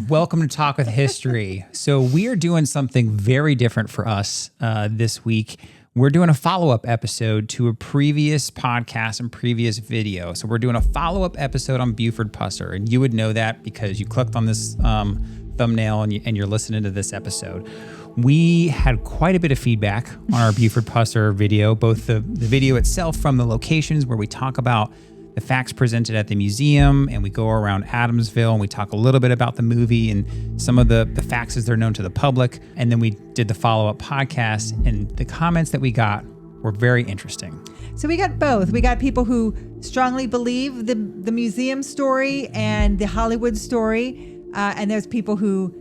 Welcome to Talk with History. So we are doing something very different for us this week. We're doing a follow-up episode to a previous podcast and previous video. So we're doing a follow-up episode on Buford Pusser, and you would know that because you clicked on this thumbnail and you're listening to this episode. We had quite a bit of feedback on our Beaufort Pusser video, both the video itself from the locations where we talk about the facts presented at the museum, and we go around Adamsville and we talk a little bit about the movie and some of the facts as they're known to the public. And then we did the follow-up podcast, and the comments that we got were very interesting. So we got both. We got people who strongly believe the museum story and the Hollywood story, and there's people who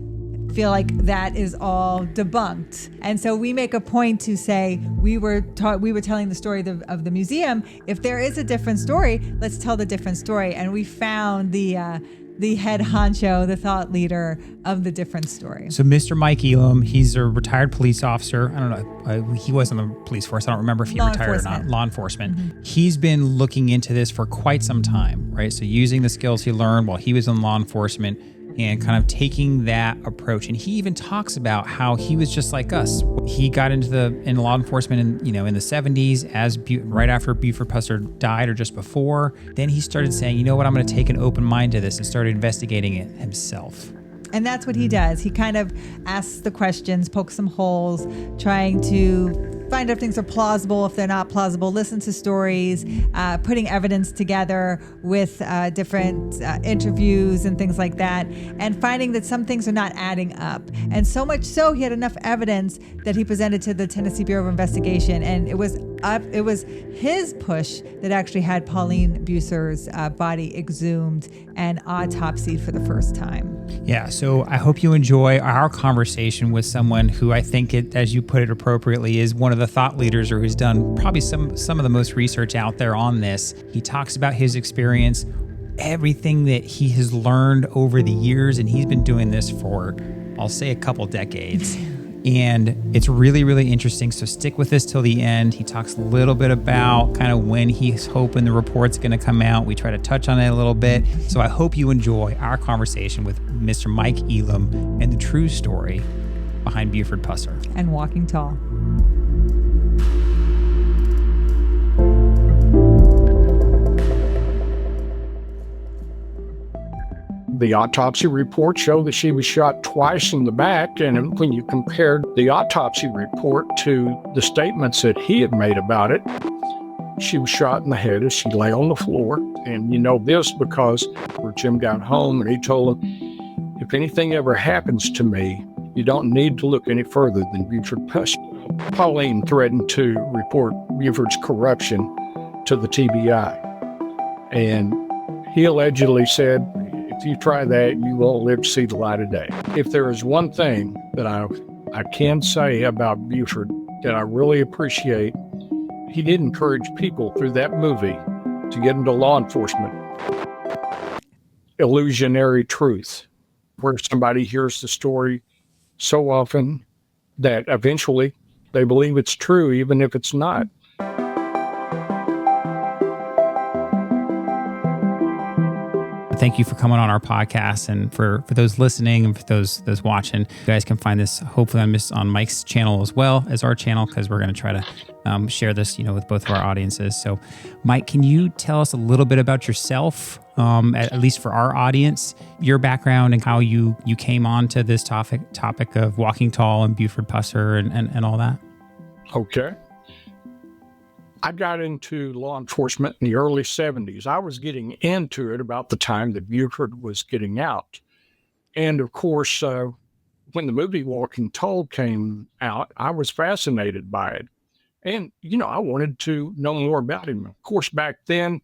feel like that is all debunked. And so we make a point to say we were telling the story of the museum. If there is a different story, let's tell the different story. And we found the head honcho, the thought leader of the different story. So Mr. Mike Elam, he's a retired police officer. I don't know. He was in the police force. I don't remember if he retired or not. Law enforcement. Mm-hmm. He's been looking into this for quite some time, right? So using the skills he learned while he was in law enforcement and kind of taking that approach. And he even talks about how he was just like us. He got into law enforcement in the 70s right after Beaufort Pusser died or just before. Then he started saying, you know what, I'm going to take an open mind to this, and started investigating it himself. And that's what he does. He kind of asks the questions, pokes some holes, trying to find out if things are plausible, if they're not plausible, listen to stories, putting evidence together with different interviews and things like that, and finding that some things are not adding up. And so much so, he had enough evidence that he presented to the Tennessee Bureau of Investigation, and it was his push that actually had Pauline Busser's body exhumed and autopsied for the first time. Yeah, so I hope you enjoy our conversation with someone who I think, as you put it appropriately, is one of the thought leaders, or who's done probably some of the most research out there on this. He talks about his experience, everything that he has learned over the years, and he's been doing this for, I'll say, a couple decades. And it's really, really interesting. So stick with us till the end. He talks a little bit about kind of when he's hoping the report's going to come out. We try to touch on it a little bit. So I hope you enjoy our conversation with Mr. Mike Elam and the true story behind Buford Pusser. And Walking Tall. The autopsy report showed that she was shot twice in the back, and when you compared the autopsy report to the statements that he had made about it, she was shot in the head as she lay on the floor. And you know this because Jim got home and he told him, if anything ever happens to me, you don't need to look any further than Beaufort Pusser. Pauline threatened to report Buford's corruption to the TBI. And he allegedly said, if you try that, you won't live to see the light of day. If there is one thing that I can say about Beaufort that I really appreciate, he did encourage people through that movie to get into law enforcement. Illusionary truth, where somebody hears the story so often that eventually they believe it's true, even if it's not. Thank you for coming on our podcast, and for those listening and for those watching, you guys can find this hopefully on Mike's channel as well as our channel, because we're going to try to share this, with both of our audiences. So, Mike, can you tell us a little bit about yourself, at least for our audience, your background and how you came on to this topic of Walking Tall and Buford Pusser and all that? Okay. I got into law enforcement in the early 70s. I was getting into it about the time that Beaufort was getting out. And of course, when the movie Walking Tall came out, I was fascinated by it. And, I wanted to know more about him. Of course, back then,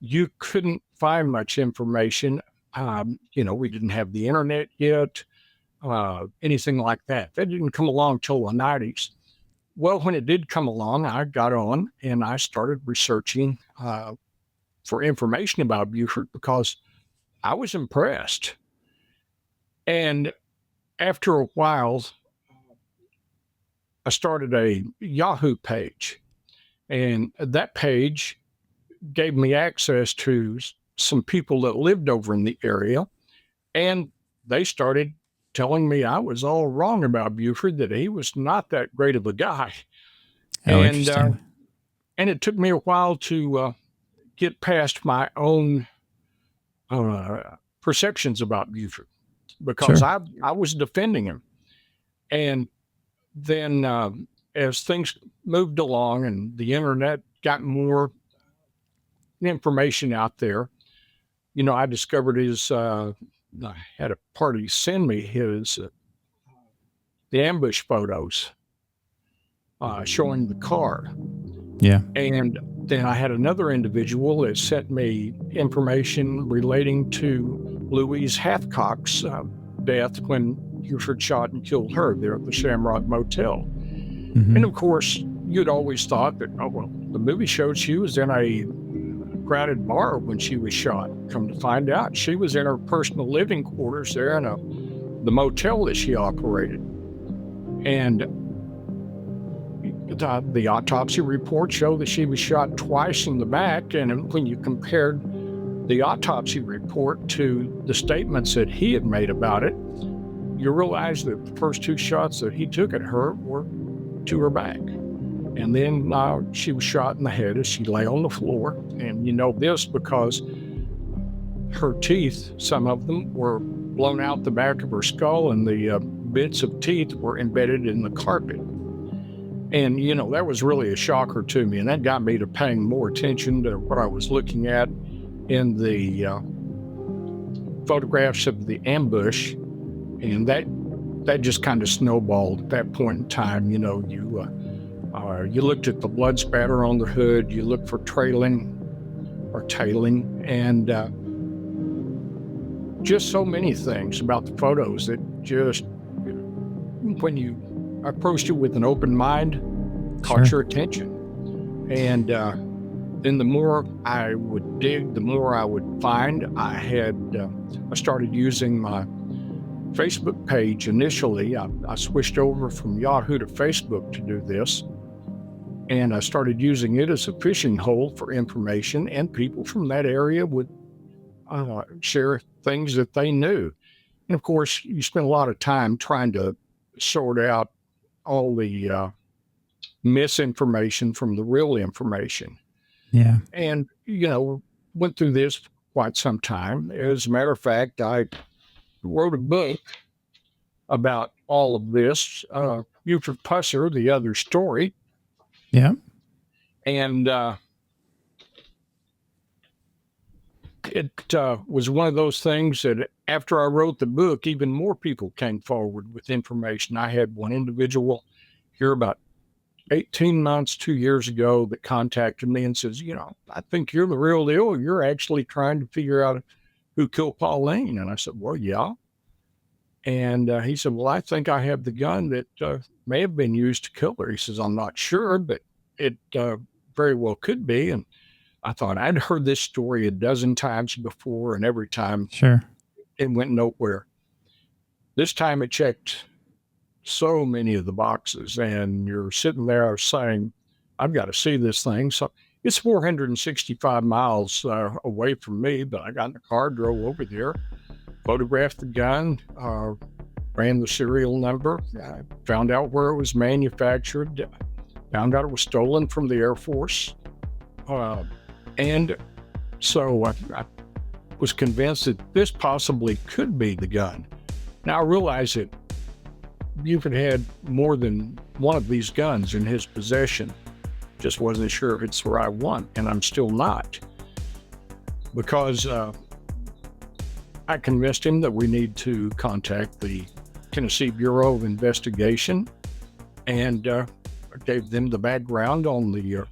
you couldn't find much information. We didn't have the internet yet, anything like that. That didn't come along till the 90s. Well, when it did come along, I got on and I started researching for information about Beaufort because I was impressed. And after a while, I started a Yahoo page, and that page gave me access to some people that lived over in the area. And they started telling me I was all wrong about Buford, that he was not that great of a guy. Oh, And interesting. and it took me a while to get past my own perceptions about Buford, because Sure. I was defending him. And then as things moved along and the internet got more information out there, I discovered I had a party send me the ambush photos showing the car. Yeah. And then I had another individual that sent me information relating to Louise Hathcock's death when Beaufort shot and killed her there at the Shamrock Motel. Mm-hmm. And of course, you'd always thought that, the movie showed she was in a crowded bar when she was shot. Come to find out, she was in her personal living quarters there in the motel that she operated. And the autopsy report showed that she was shot twice in the back. And when you compared the autopsy report to the statements that he had made about it, you realize that the first two shots that he took at her were to her back. And then she was shot in the head as she lay on the floor. And you know this because her teeth, some of them, were blown out the back of her skull, and the bits of teeth were embedded in the carpet. And, that was really a shocker to me. And that got me to paying more attention to what I was looking at in the photographs of the ambush. And that just kind of snowballed at that point in time. You looked at the blood spatter on the hood, you looked for tailing, and just so many things about the photos that just, when you approached it with an open mind, caught your attention. And then the more I would dig, the more I would find. I started using my Facebook page initially. I switched over from Yahoo to Facebook to do this. And I started using it as a fishing hole for information, and people from that area would share things that they knew. And of course, you spend a lot of time trying to sort out all the misinformation from the real information. Yeah. And, went through this quite some time. As a matter of fact, I wrote a book about all of this, Beaufort Pusser, The Other Story. Yeah. And it was one of those things that after I wrote the book, even more people came forward with information. I had one individual here about 18 months, 2 years ago that contacted me and says, I think you're the real deal. You're actually trying to figure out who killed Pauline. And I said, well, yeah. And he said, well, I think I have the gun that may have been used to kill her. He says, I'm not sure, but it very well could be. And I thought I'd heard this story a dozen times before, and every time it went nowhere. This time it checked so many of the boxes, and you're sitting there saying, I've got to see this thing. So it's 465 miles away from me, but I got in the car, drove over there, photographed the gun, ran the serial number, found out where it was manufactured, found out it was stolen from the Air Force. And so I was convinced that this possibly could be the gun. Now I realize that Beaufort had more than one of these guns in his possession. Just wasn't sure if it's the right one, and I'm still not. Because I convinced him that we need to contact the Tennessee Bureau of Investigation, and gave them the background on the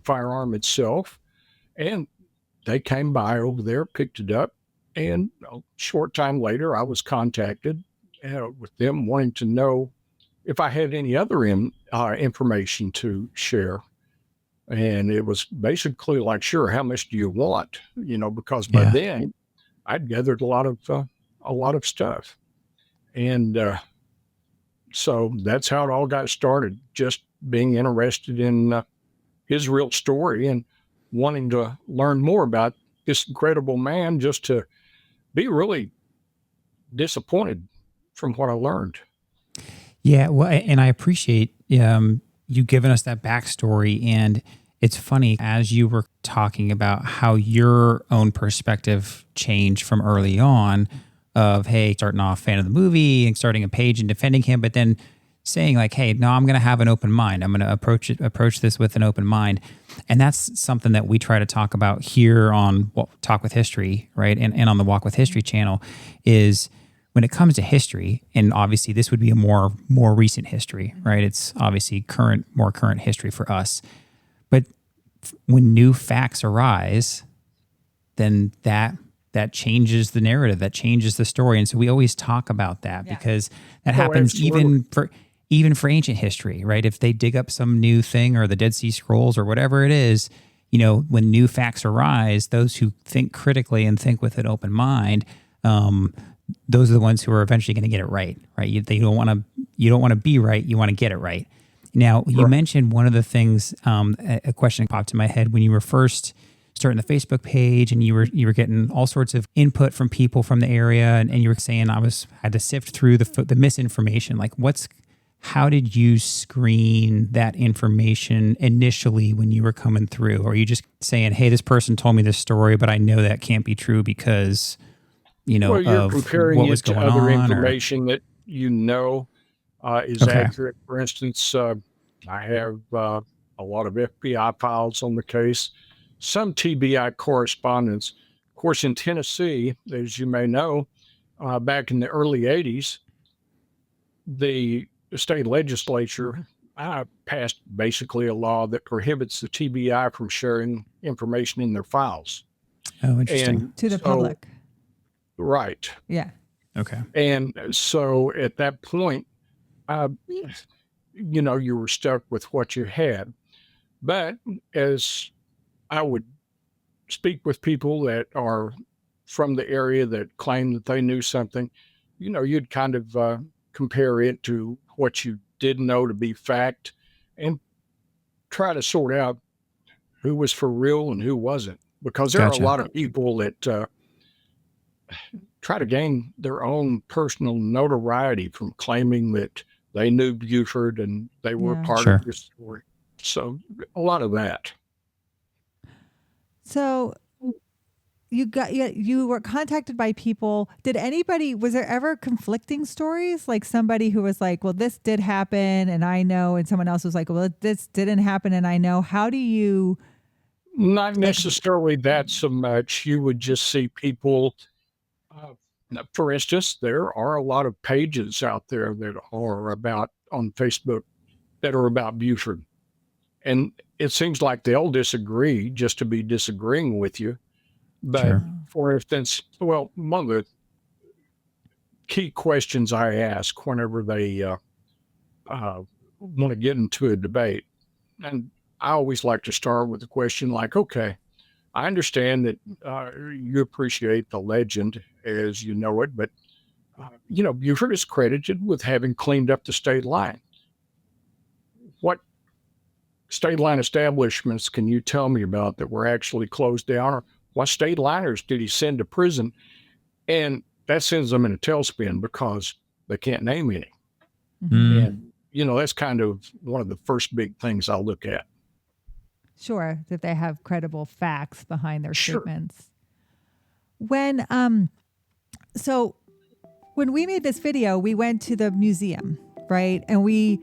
firearm itself. And they came by over there, picked it up, and a short time later, I was contacted with them wanting to know if I had any other information to share. And it was basically like, sure, how much do you want? Because by then I'd gathered a lot of stuff. And so that's how it all got started, just being interested in his real story and wanting to learn more about this incredible man, just to be really disappointed from what I learned. Yeah, well, and I appreciate you giving us that backstory. And it's funny, as you were talking about how your own perspective changed from early on of, hey, starting off fan of the movie and starting a page and defending him, but then saying like, hey, no, I'm going to have an open mind. I'm going to approach this with an open mind. And that's something that we try to talk about here on Talk with History, right? And on the Walk with History channel is when it comes to history, and obviously this would be a more recent history, right? It's obviously more current history for us. But when new facts arise, then that changes the narrative, that changes the story. And so we always talk about that because that happens even for ancient history, right? If they dig up some new thing or the Dead Sea Scrolls or whatever it is, when new facts arise, those who think critically and think with an open mind, those are the ones who are eventually going to get it right? You don't want to be right. You want to get it right. Now, you mentioned one of the things, a question popped in my head when you were first starting the Facebook page, and you were getting all sorts of input from people from the area, and you were saying had to sift through the misinformation. Like, how did you screen that information initially when you were coming through? Or are you just saying, hey, this person told me this story, but I know that can't be true because, you're of comparing what was it to going other on? information that is accurate. For instance, I have a lot of FBI files on the case, some TBI correspondence. Of course, in Tennessee, as you may know, back in the early 80s, the state legislature passed basically a law that prohibits the TBI from sharing information in their files. Oh, interesting. And To the public. Right. Yeah. Okay. And so at that point, you were stuck with what you had. But as I would speak with people that are from the area that claim that they knew something, you'd kind of compare it to what you did know to be fact and try to sort out who was for real and who wasn't. Because there are a lot of people that try to gain their own personal notoriety from claiming that they knew Beaufort and they were part of this story. So a lot of that. So you were contacted by people. Was there ever conflicting stories? Like somebody who was like, well, this did happen and I know, and someone else was like, well, this didn't happen and I know. How do you? Not necessarily that so much. You would just see people, for instance, there are a lot of pages out there that are on Facebook that are about Beaufort. And it seems like they'll disagree just to be disagreeing with you. But for instance, one of the key questions I ask whenever they want to get into a debate, and I always like to start with a question like, okay, I understand that you appreciate the legend as you know it, but, Beaufort is credited with having cleaned up the state line. What state line establishments can you tell me about that were actually closed down? Or what state liners did he send to prison? And that sends them in a tailspin because they can't name any. And, that's kind of one of the first big things I'll look at. Sure, that they have credible facts behind their statements. When so when we made this video, we went to the museum, right? And we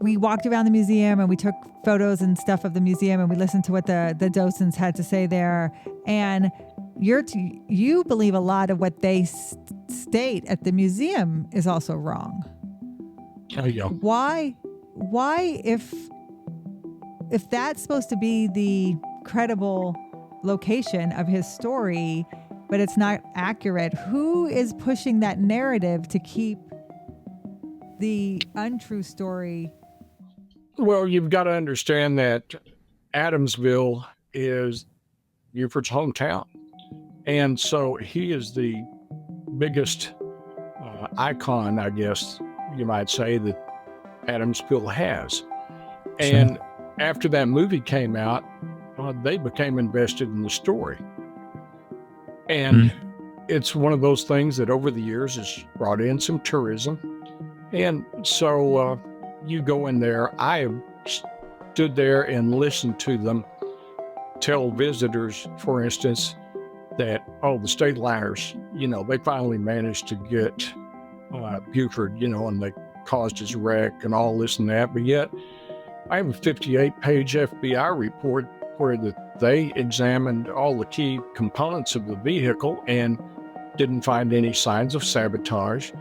walked around the museum and we took photos and stuff of the museum and we listened to what the docents had to say there. And you believe a lot of what they state at the museum is also wrong. Yeah. Why if that's supposed to be the credible location of his story, but it's not accurate, who is pushing that narrative to keep the untrue story? Well, you've got to understand that Adamsville is Beaufort's hometown. And so he is the biggest icon, I guess you might say, that Adamsville has. And after that movie came out, they became invested in the story. And it's one of those things that over the years has brought in some tourism. And so you go in there. I have stood there and listened to them tell visitors, for instance, that, oh, the state liners, they finally managed to get Beaufort, and they caused his wreck and all this and that. But yet I have a 58-page FBI report where they examined all the key components of the vehicle and didn't find any signs of sabotage.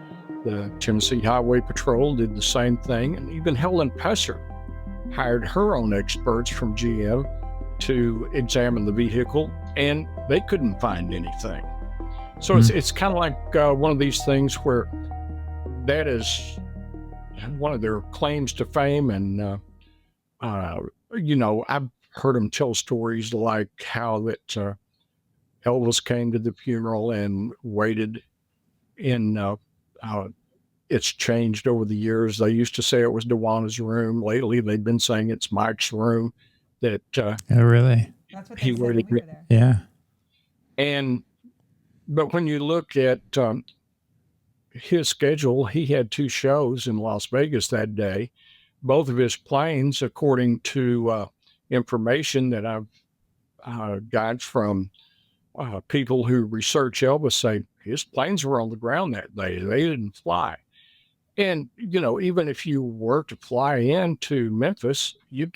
The Tennessee Highway Patrol did the same thing, and even Helen Pusser hired her own experts from GM to examine the vehicle, and they couldn't find anything. So it's kind of like one of these things where that is one of their claims to fame. And, I've heard them tell stories like how that Elvis came to the funeral and waited in, it's changed over the years. They used to say it was DeWanna's room. Lately, they've been saying it's Mike's room. That oh, really? That's what they said when we were there. Yeah. But when you look at his schedule, he had 2 shows in Las Vegas that day. Both of his planes, according to information that I've got from people who research Elvis, say his planes were on the ground that day. They didn't fly. And, even if you were to fly into Memphis, you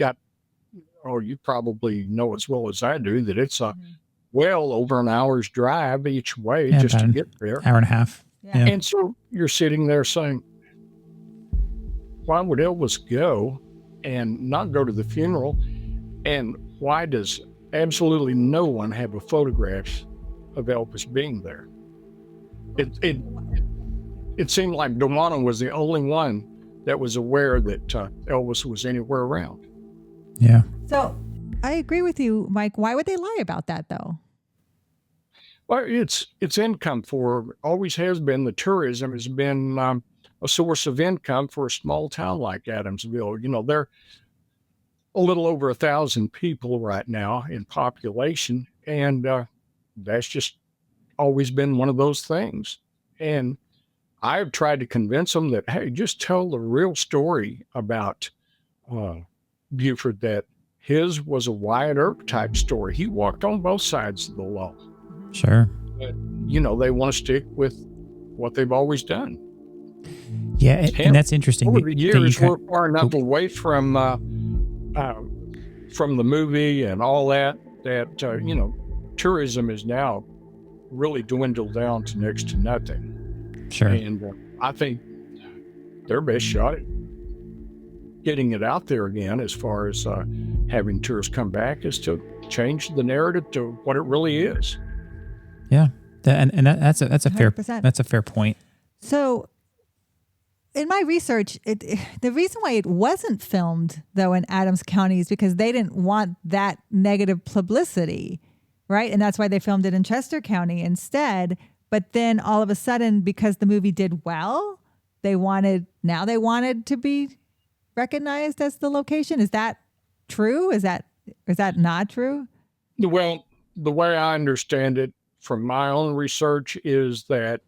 probably know as well as I do that it's well over an hour's drive each way just to get there. Hour and a half. Yeah. And so you're sitting there saying, why would Elvis go and not go to the funeral? And why does absolutely no one have a photograph of Elvis being there? It seemed like DeWanna was the only one that was aware that Elvis was anywhere around. Yeah. So I agree with you, Mike. Why would they lie about that, though? Well, it's income always has been. The tourism has been a source of income for a small town like Adamsville. They're a little over 1,000 people right now in population, and that's just always been one of those things. And I've tried to convince them that, hey, just tell the real story about Beaufort, that his was a Wyatt Earp type story. He walked on both sides of the law. Sure. But, they want to stick with what they've always done. Yeah, and that's interesting. Over the years, we're far enough away from the movie and all that, tourism is now really dwindled down to next to nothing. Sure. And I think their best shot at getting it out there again, as far as having tourists come back, is to change the narrative to what it really is. Yeah, that's a fair 100%. That's a fair point. So, in my research, the reason why it wasn't filmed though in Adams County is because they didn't want that negative publicity, right? And that's why they filmed it in Chester County instead. But then all of a sudden, because the movie did well, they wanted to be recognized as the location. Is that true? Is that not true? Well, the way I understand it from my own research is that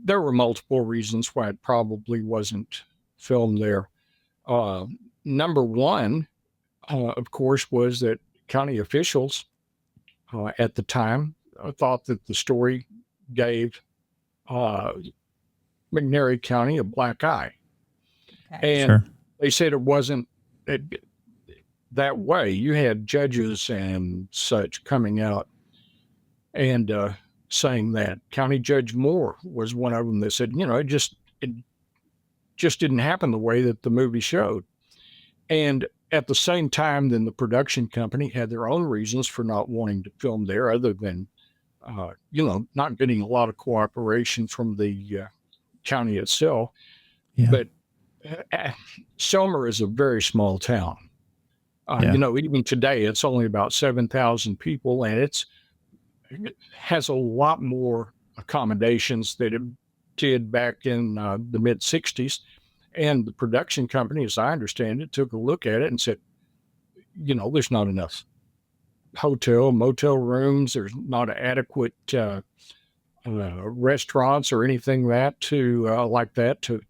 there were multiple reasons why it probably wasn't filmed there. Number one, of course, was that county officials at the time thought that the story gave McNairy County a black eye. Okay. And Sure. they said it wasn't that way. You had judges and such coming out and saying that. County Judge Moore was one of them that said, it just didn't happen the way that the movie showed. And at the same time, then the production company had their own reasons for not wanting to film there, other than, not getting a lot of cooperation from the county itself. Yeah. But Selmer is a very small town. Even today, it's only about 7,000 people, and it has a lot more accommodations than it did back in the mid 60s. And the production company, as I understand it, took a look at it and said, there's not enough motel rooms. There's not adequate restaurants or anything like that to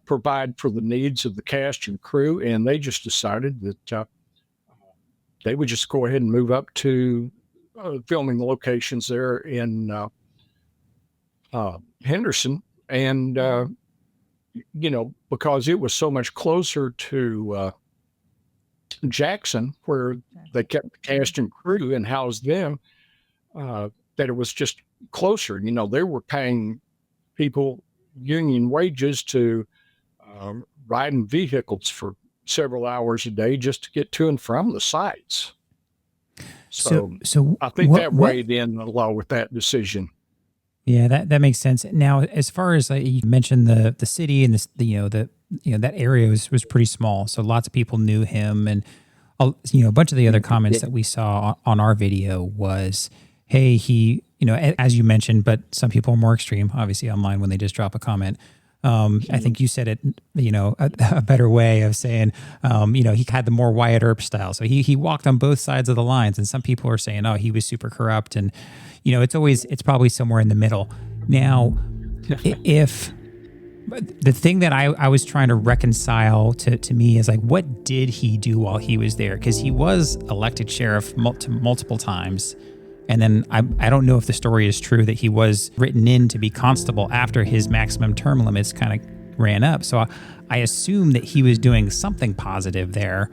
provide for the needs of the cast and crew. And they just decided that they would just go ahead and move up to filming locations there in Henderson. And, because it was so much closer to Jackson, where they kept the cast and crew and housed them, that it was just closer. They were paying people union wages to ride in vehicles for several hours a day just to get to and from the sites. So I think that weighed in along with that decision. Yeah, that makes sense. Now, as far as you mentioned, the city and that area was pretty small, so lots of people knew him, and a bunch of the other comments that we saw on our video was, hey, he, as you mentioned, but some people are more extreme, obviously online when they just drop a comment. I think you said it, a better way of saying, he had the more Wyatt Earp style. So he walked on both sides of the lines, and some people are saying, oh, he was super corrupt. And, it's probably somewhere in the middle. Now, if the thing that I was trying to reconcile to me is like, what did he do while he was there? Because he was elected sheriff multiple times. And then I don't know if the story is true that he was written in to be constable after his maximum term limits kind of ran up. So I assume that he was doing something positive there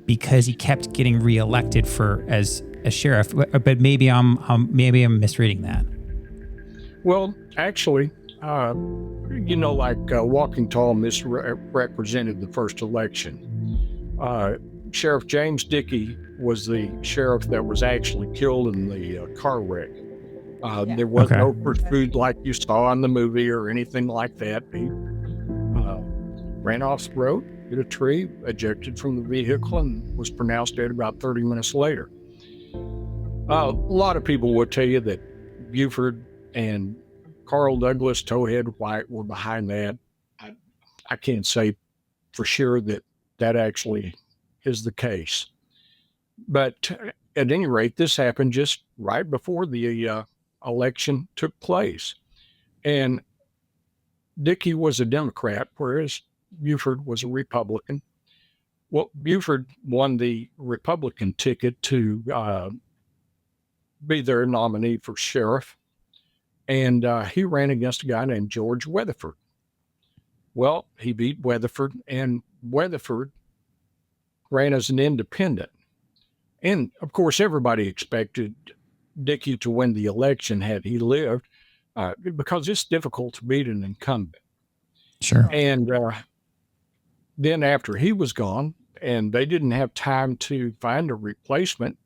because he kept getting reelected as a sheriff. But maybe I'm misreading that. Well, actually, Walking Tall misrepresented the first election. Sheriff James Dickey was the sheriff that was actually killed in the car wreck. There was no pursuit like you saw in the movie or anything like that. He ran off the road, hit a tree, ejected from the vehicle, and was pronounced dead about 30 minutes later. A lot of people would tell you that Buford and Carl Douglas, Towhead White were behind that. I can't say for sure that actually is the case. But at any rate, this happened just right before the election took place. And Dickey was a Democrat, whereas Buford was a Republican. Well, Buford won the Republican ticket to be their nominee for sheriff. And he ran against a guy named George Weatherford. Well, he beat Weatherford, and Weatherford ran as an independent. And of course, everybody expected Dickey to win the election had he lived, because it's difficult to beat an incumbent. Sure. And then after he was gone, and they didn't have time to find a replacement,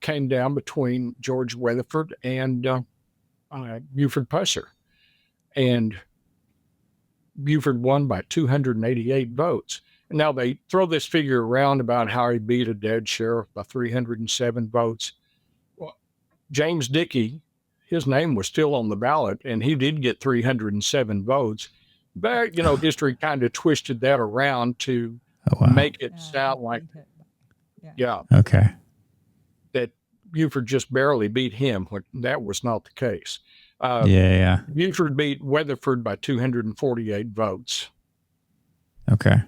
came down between George Weatherford and Buford Pusser. And Buford won by 288 votes. Now, they throw this figure around about how he beat a dead sheriff by 307 votes. Well, James Dickey, his name was still on the ballot, and he did get 307 votes. But, history kind of twisted that around to make it sound like, okay, that Buford just barely beat him, when that was not the case. Buford beat Weatherford by 248 votes. Okay.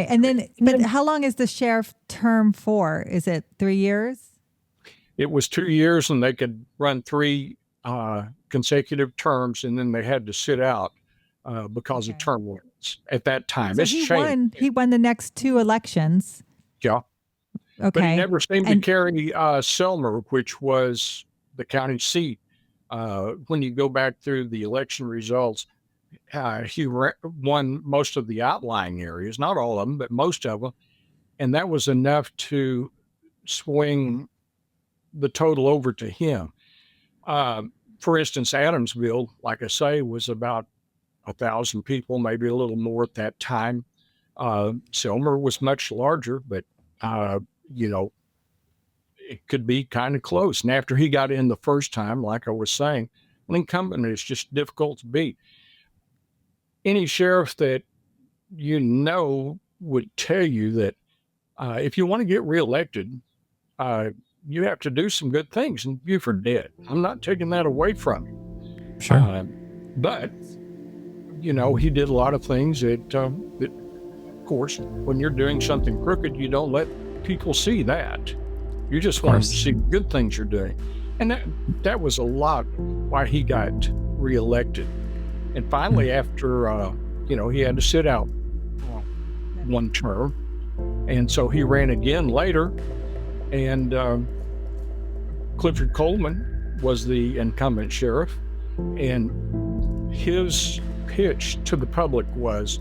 And then, but how long is the sheriff term for? Is it 3 years? It was 2 years, and they could run 3 consecutive terms, and then they had to sit out because of term limits at that time. So he won the next 2 elections. Yeah. Okay. But he never seemed to carry Selmer, which was the county seat. When you go back through the election results, he won most of the outlying areas, not all of them, but most of them. And that was enough to swing the total over to him. For instance, Adamsville, like I say, was about 1,000 people, maybe a little more at that time. Selmer was much larger, but, it could be kind of close. And after he got in the first time, like I was saying, an incumbent is just difficult to beat. Any sheriff that would tell you that if you want to get reelected, you have to do some good things, and Buford did. I'm not taking that away from him. Sure. But, he did a lot of things that, of course, when you're doing something crooked, you don't let people see that. You just want them to see good things you're doing. And that was a lot why he got reelected. And finally, after, he had to sit out one term. And so he ran again later. And Clifford Coleman was the incumbent sheriff. And his pitch to the public was,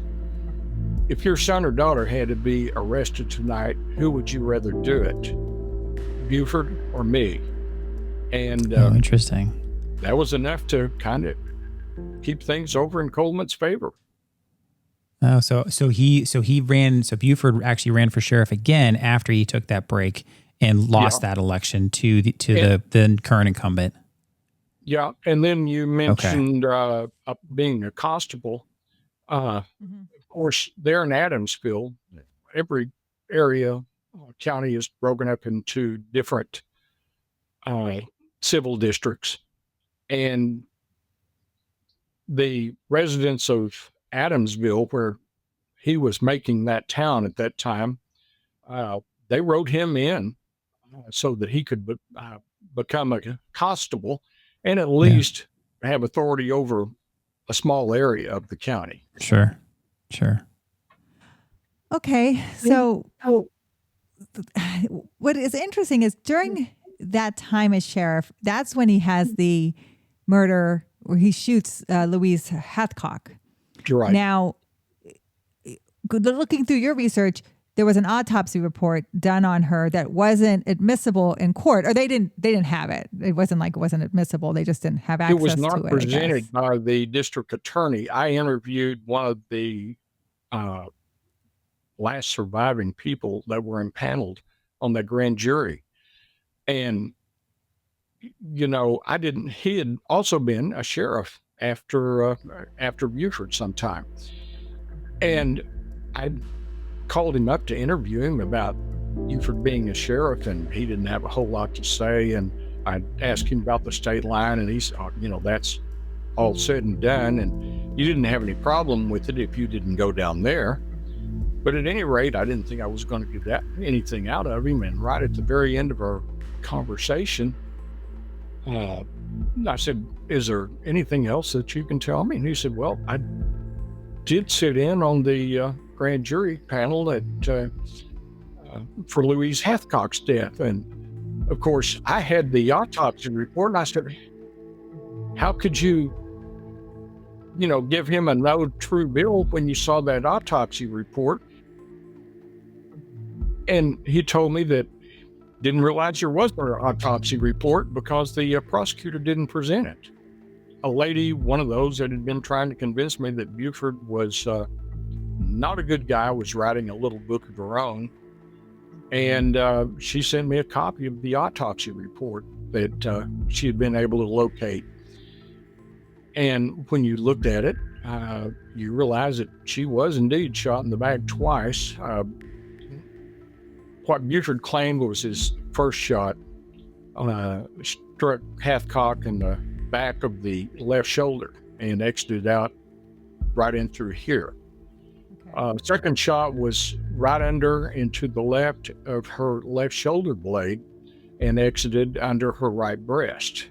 if your son or daughter had to be arrested tonight, who would you rather do it? Beaufort or me? And interesting. That was enough to kind of keep things over in Coleman's favor. Oh, so Beaufort actually ran for sheriff again after he took that break and lost that election to the current incumbent. Yeah, and then you mentioned being a constable. Of course, there in Adamsville, every area, county is broken up into different civil districts. And the residents of Adamsville, where he was making that town at that time, they wrote him in so that he could become a constable and at least have authority over a small area of the county. Sure. Okay, so what is interesting is during that time as sheriff, that's when he has the murder where he shoots Louise Hathcock. You're right. Now, looking through your research, there was an autopsy report done on her that wasn't admissible in court, or they didn't have it. It wasn't admissible. They just didn't have access to it. It was not presented by the district attorney. I interviewed one of the last surviving people that were impaneled on the grand jury. And, he had also been a sheriff after Beaufort sometime. And I called him up to interview him about Beaufort being a sheriff, and he didn't have a whole lot to say. And I asked him about the state line, and he said, that's all said and done, and you didn't have any problem with it if you didn't go down there. But at any rate, I didn't think I was going to get anything out of him. And right at the very end of our conversation, I said, is there anything else that you can tell me? And he said, well, I did sit in on the grand jury panel for Louise Hathcock's death. And of course, I had the autopsy report, and I said, how could you, give him a no true bill when you saw that autopsy report? And he told me that didn't realize there was an autopsy report because the prosecutor didn't present it. A lady, one of those that had been trying to convince me that Beaufort was not a good guy, was writing a little book of her own. And she sent me a copy of the autopsy report that she had been able to locate. And when you looked at it, you realize that she was indeed shot in the back twice. What Beaufort claimed was his first shot struck Hathcock in the back of the left shoulder and exited out right in through here. Second shot was right under into the left of her left shoulder blade and exited under her right breast.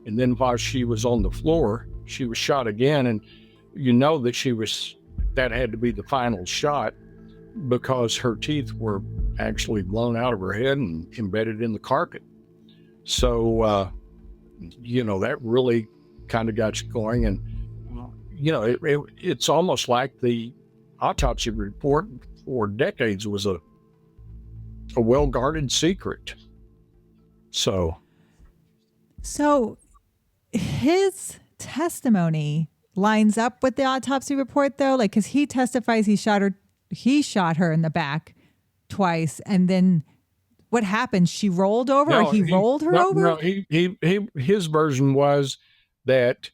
And then while she was on the floor, she was shot again. And that had to be the final shot because her teeth were actually blown out of her head and embedded in the carpet. So, that really kind of got you going. And, it's almost like the autopsy report for decades was a well-guarded secret. So his testimony lines up with the autopsy report, though, because he testifies he shot her in the back twice, and then what happened? She rolled over, or he rolled her over? No, his version was that,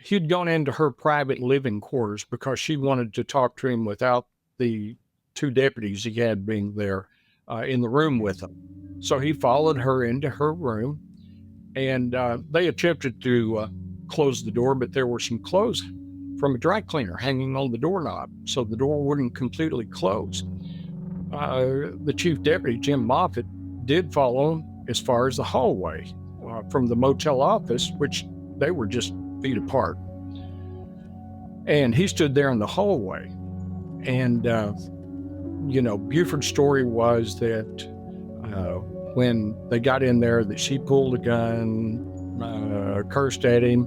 he'd gone into her private living quarters because she wanted to talk to him without the two deputies he had being there in the room with him. So he followed her into her room, and they attempted to close the door, but there were some clothes from a dry cleaner hanging on the doorknob, so the door wouldn't completely close. The chief deputy, Jim Moffitt, did follow him as far as the hallway from the motel office, which they were just feet apart. And he stood there in the hallway. And, Buford's story was that when they got in there, that she pulled a gun, cursed at him,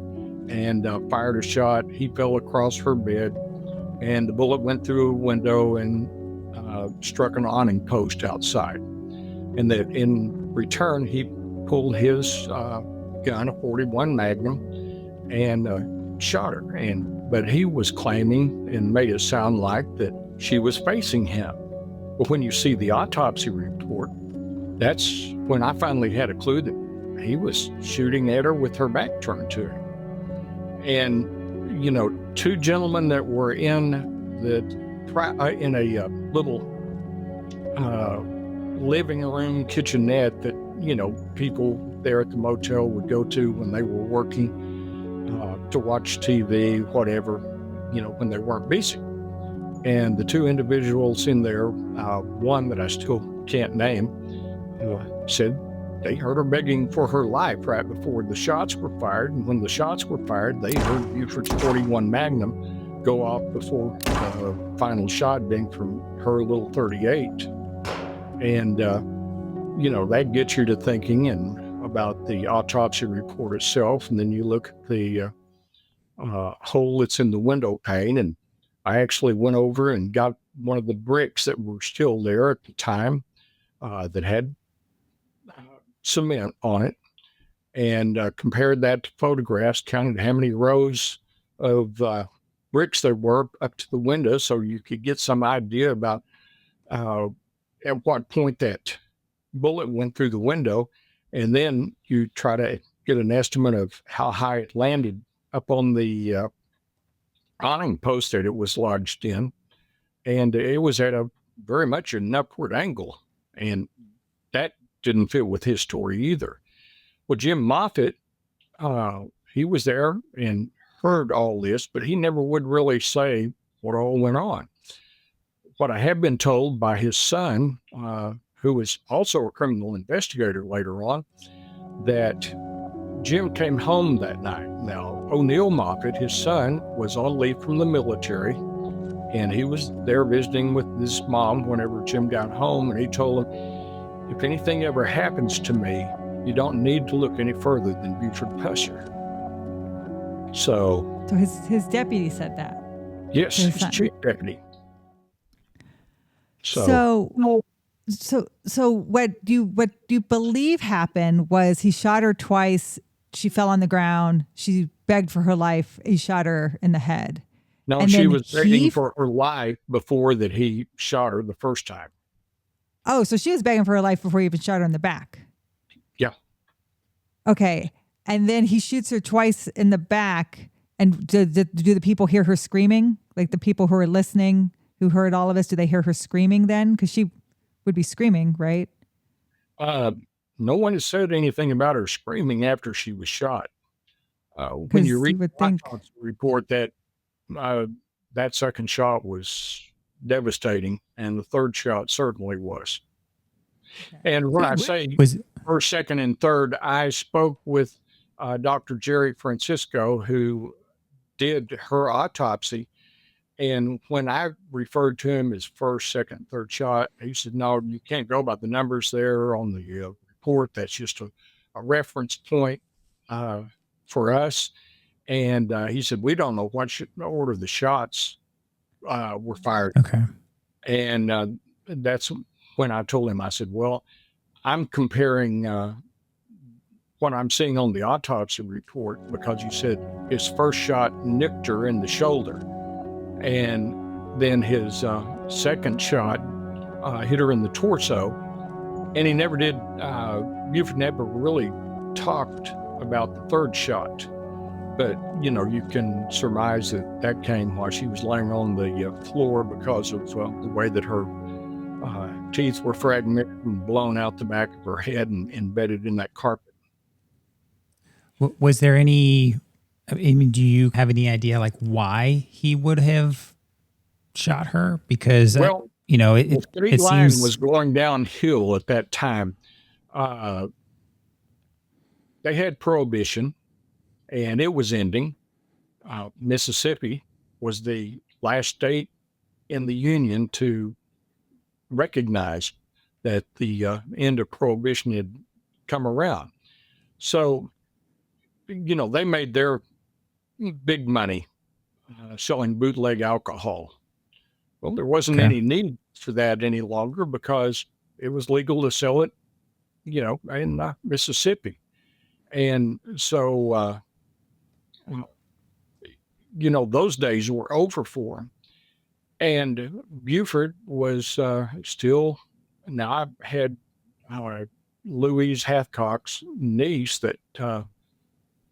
and fired a shot. He fell across her bed, and the bullet went through a window and struck an awning post outside. And that in return, he pulled his gun, a .41 Magnum, and shot her. But he was claiming and made it sound like that she was facing him. But when you see the autopsy report, that's when I finally had a clue that he was shooting at her with her back turned to him. And, two gentlemen that were in a little living room kitchenette that, people there at the motel would go to when they were working to watch TV, whatever, when they weren't busy. And the two individuals in there, one that I still can't name, said they heard her begging for her life right before the shots were fired. And when the shots were fired, they heard Buford's .41 Magnum go off before the final shot being from her little .38. And, that gets you to thinking about the autopsy report itself. And then you look at the hole that's in the window pane. And I actually went over and got one of the bricks that were still there at the time that had cement on it, and compared that to photographs, counted how many rows of bricks there were up to the window, so you could get some idea about at what point that bullet went through the window. And then you try to get an estimate of how high it landed up on the awning post that it was lodged in. And it was at very much an upward angle. And that didn't fit with his story either. Well, Jim Moffitt, he was there and heard all this, but he never would really say what all went on. What I have been told by his son, who was also a criminal investigator later on, that Jim came home that night. Now, O'Neill Moffitt, his son, was on leave from the military, and he was there visiting with his mom whenever Jim got home, and he told him, if anything ever happens to me, you don't need to look any further than Beaufort Pusser. So his deputy said that? Yes, his chief deputy. So what you believe happened was he shot her twice. She fell on the ground. She begged for her life. He shot her in the head. No, and she was begging for her life before that he shot her the first time. Oh, so she was begging for her life before he even shot her in the back. Yeah. Okay. And then he shoots her twice in the back. And do the people hear her screaming? Like the people who are listening, who heard all of this, do they hear her screaming then? Because she would be screaming, right? No one has said anything about her screaming after she was shot. When you read the autopsy report, that that second shot was devastating, and the third shot certainly was. Okay. And when I say first, second, and third, I spoke with Dr. Jerry Francisco, who did her autopsy. And when I referred to him as first, second, third shot, he said, no, you can't go by the numbers there on the report. That's just a reference point for us. And he said, we don't know what order the shots were fired. Okay. And that's when I told him, I said, well, I'm comparing what I'm seeing on the autopsy report, because you said his first shot nicked her in the shoulder. And then his second shot hit her in the torso. And he never did, Beaufort never really talked about the third shot. But, you can surmise that came while she was laying on the floor because of the way that her Teeth were fragmented and blown out the back of her head and embedded in that carpet. Was there any, I mean, do you have any idea like why he would have shot her? Because, Well, it street line seems was going downhill at that time. They had Prohibition, and it was ending. Mississippi was the last state in the Union to recognize that the end of Prohibition had come around. So, they made their big money selling bootleg alcohol. Well, there wasn't any need for that any longer because it was legal to sell it, in Mississippi. And so, those days were over for him. And Beaufort was still, now I had Louise Hathcock's niece that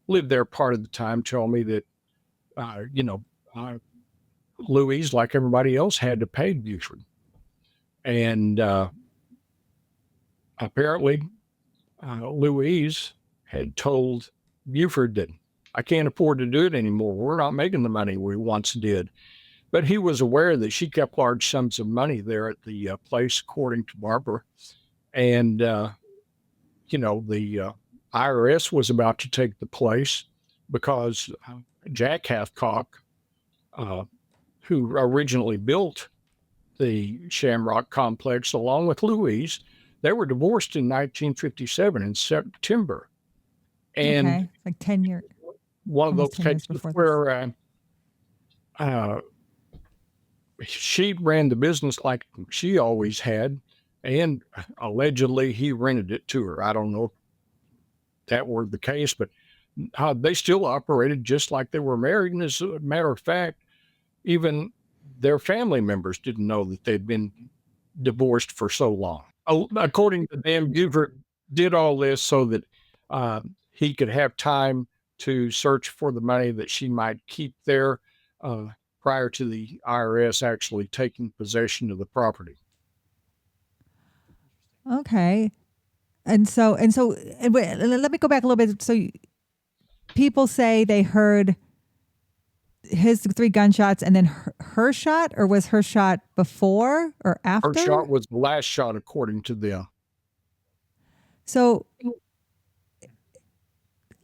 lived there part of the time tell me that, Louise, like everybody else, had to pay Beaufort. And apparently Louise had told Beaufort that I can't afford to do it anymore. We're not making the money we once did. But he was aware that she kept large sums of money there at the place, according to Barbara. And, the IRS was about to take the place because Jack Hathcock, who originally built the Shamrock complex along with Louise, they were divorced in 1957 in September. And like 10 years. One of those cases where she ran the business like she always had, and allegedly he rented it to her. I don't know if that were the case, but they still operated just like they were married. And as a matter of fact, even their family members didn't know that they'd been divorced for so long. According to them, Beaufort did all this so that he could have time to search for the money that she might keep there prior to the IRS actually taking possession of the property. Okay. And let me go back a little bit. So people say they heard his 3 gunshots and then her shot, or was her shot before or after? Her shot was the last shot, according to them. So,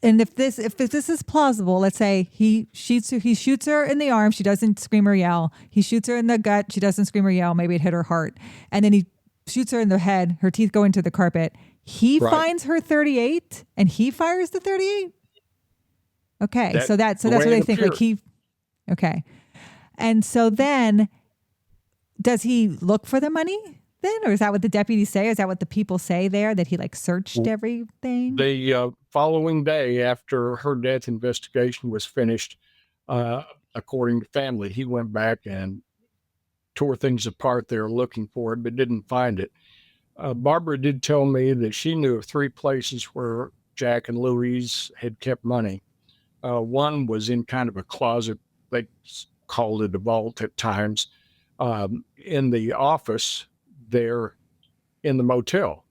and if this is plausible, let's say he shoots her in the arm, she doesn't scream or yell. He shoots her in the gut, she doesn't scream or yell. Maybe it hit her heart, and then he shoots her in the head. Her teeth go into the carpet. He finds her 38, and he fires the 38. Okay, so that's what they think. Like okay, and so then, does he look for the money then, or is that what the deputies say? Is that what the people say there, that he like searched everything? The following day after her death investigation was finished, according to family, he went back and tore things apart there looking for it, but didn't find it. Barbara did tell me that she knew of 3 places where Jack and Louise had kept money. One was in kind of a closet. They called it a vault at times, in the office there in the motel.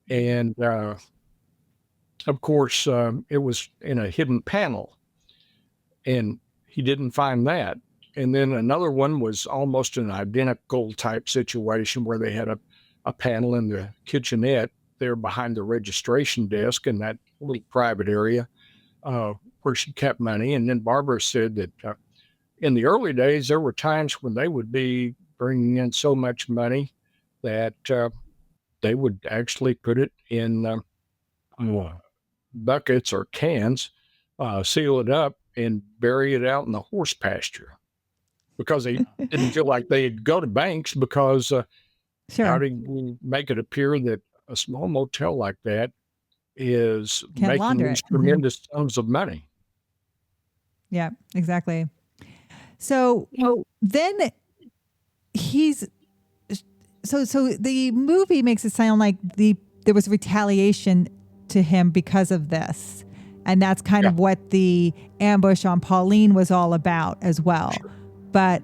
And of course, it was in a hidden panel, and he didn't find that. And then another one was almost an identical type situation where they had a panel in the kitchenette there behind the registration desk in that little private area where she kept money. And then Barbara said that in the early days, there were times when they would be bringing in so much money that they would actually put it in buckets or cans, seal it up, and bury it out in the horse pasture, because they didn't feel like they'd go to banks, because how do you make it appear that a small motel like that is making these tremendous sums of money? Yeah, exactly. So then so the movie makes it sound like there was retaliation to him because of this. And that's kind of what the ambush on Pauline was all about as well. Sure. But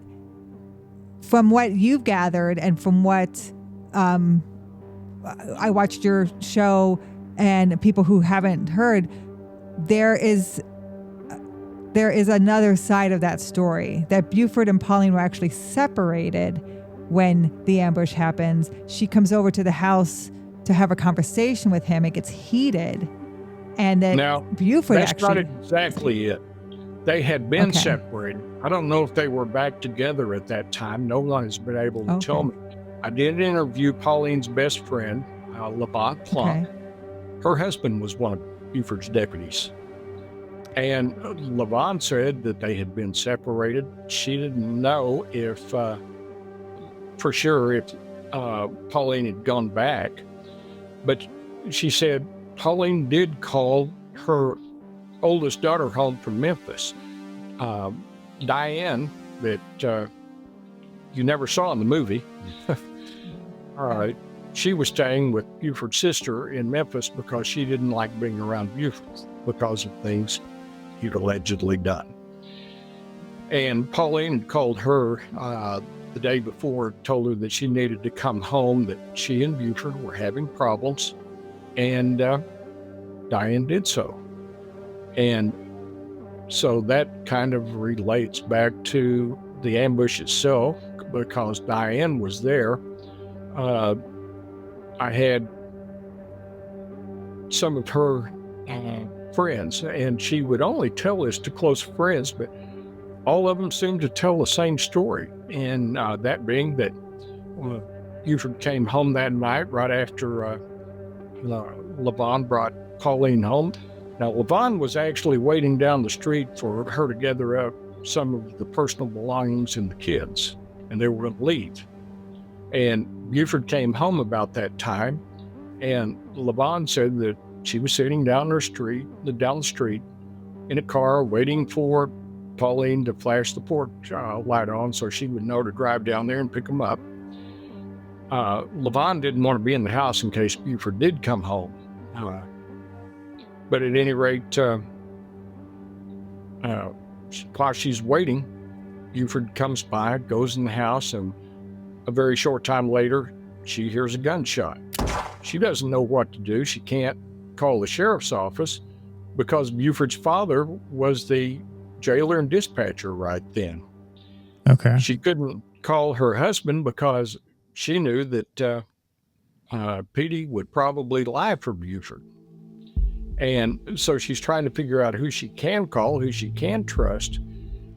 from what you've gathered and from what I watched your show, and people who haven't heard, there is another side of that story, that Buford and Pauline were actually separated when the ambush happens. She comes over to the house to have a conversation with him. It gets heated. And that Now, Buford that's actually... not exactly it. They had been separated. I don't know if they were back together at that time. No one has been able to tell me. I did interview Pauline's best friend, Levon Plump. Her husband was one of Buford's deputies. And Levon said that they had been separated. She didn't know if, for sure, if Pauline had gone back. But she said Pauline did call her oldest daughter home from Memphis. Diane, that you never saw in the movie, she was staying with Buford's sister in Memphis because she didn't like being around Buford because of things he'd allegedly done. And Pauline had called her the day before, told her that she needed to come home, that she and Buford were having problems, and Diane did so. And so that kind of relates back to the ambush itself, because Diane was there. I had some of her friends, and she would only tell this to close friends, but all of them seemed to tell the same story. And that being that Buford came home that night right after Levon brought Pauline home. Now, Levon was actually waiting down the street for her to gather up some of the personal belongings and the kids, and they were going to leave. And Buford came home about that time, and Levon said that she was sitting down the street in a car waiting for Pauline to flash the porch light on so she would know to drive down there and pick them up. Levon didn't want to be in the house in case Buford did come home. But at any rate, while she's waiting, Buford comes by, goes in the house, and a very short time later, she hears a gunshot. She doesn't know what to do. She can't call the sheriff's office because Buford's father was the jailer and dispatcher right then. Okay. She couldn't call her husband because she knew that Petey would probably lie for Buford. And so she's trying to figure out who she can call, who she can trust.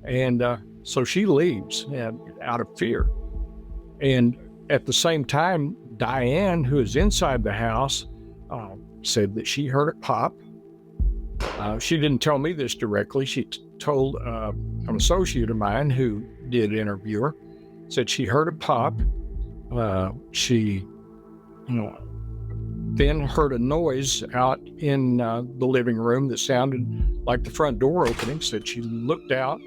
And so she leaves out of fear. And at the same time, Diane, who is inside the house, said that she heard it pop. She didn't tell me this directly. She told an associate of mine who did interview her, said she heard it pop. She then heard a noise out in the living room that sounded like the front door opening. Said she looked out,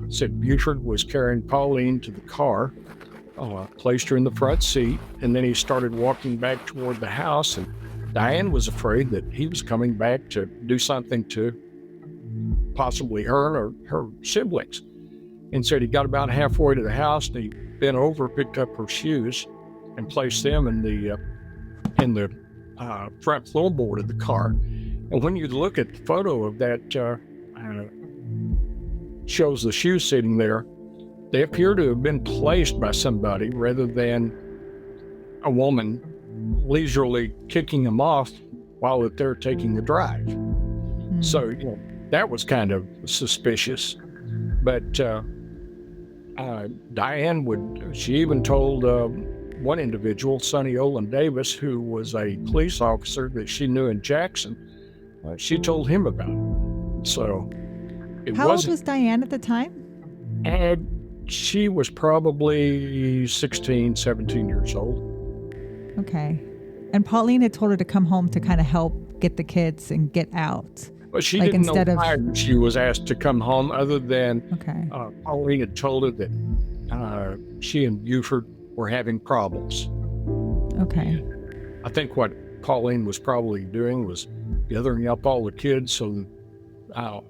said Buford was carrying Pauline to the car, placed her in the front seat, and then he started walking back toward the house. And Diane was afraid that he was coming back to do something to possibly her or her siblings. And said he got about halfway to the house and he bent over, picked up her shoes, and placed them in the front floorboard of the car. And when you look at the photo of that, shows the shoes sitting there, they appear to have been placed by somebody rather than a woman leisurely kicking them off while they're taking the drive. Mm-hmm. So that was kind of suspicious. But Diane she even told one individual, Sonny Olin Davis, who was a police officer that she knew in Jackson, she told him about it. So How old was Diane at the time? She was probably 16, 17 years old. Okay. And Pauline had told her to come home to kind of help get the kids and get out. But she didn't know why she was asked to come home, other than Pauline had told her that she and Beaufort were having problems. Okay. I think what Pauline was probably doing was gathering up all the kids so that,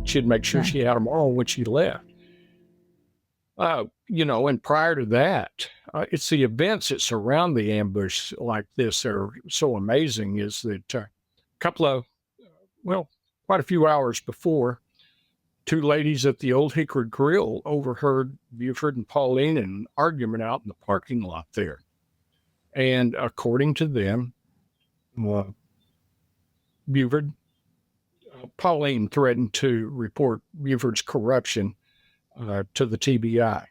she'd make sure she had them all when she left. And prior to that, it's the events that surround the ambush like this that are so amazing. Is that a couple of, quite a few hours before, two ladies at the Old Hickory Grill overheard Buford and Pauline in an argument out in the parking lot there. And according to them, Buford, Pauline threatened to report Buford's corruption to the TBI.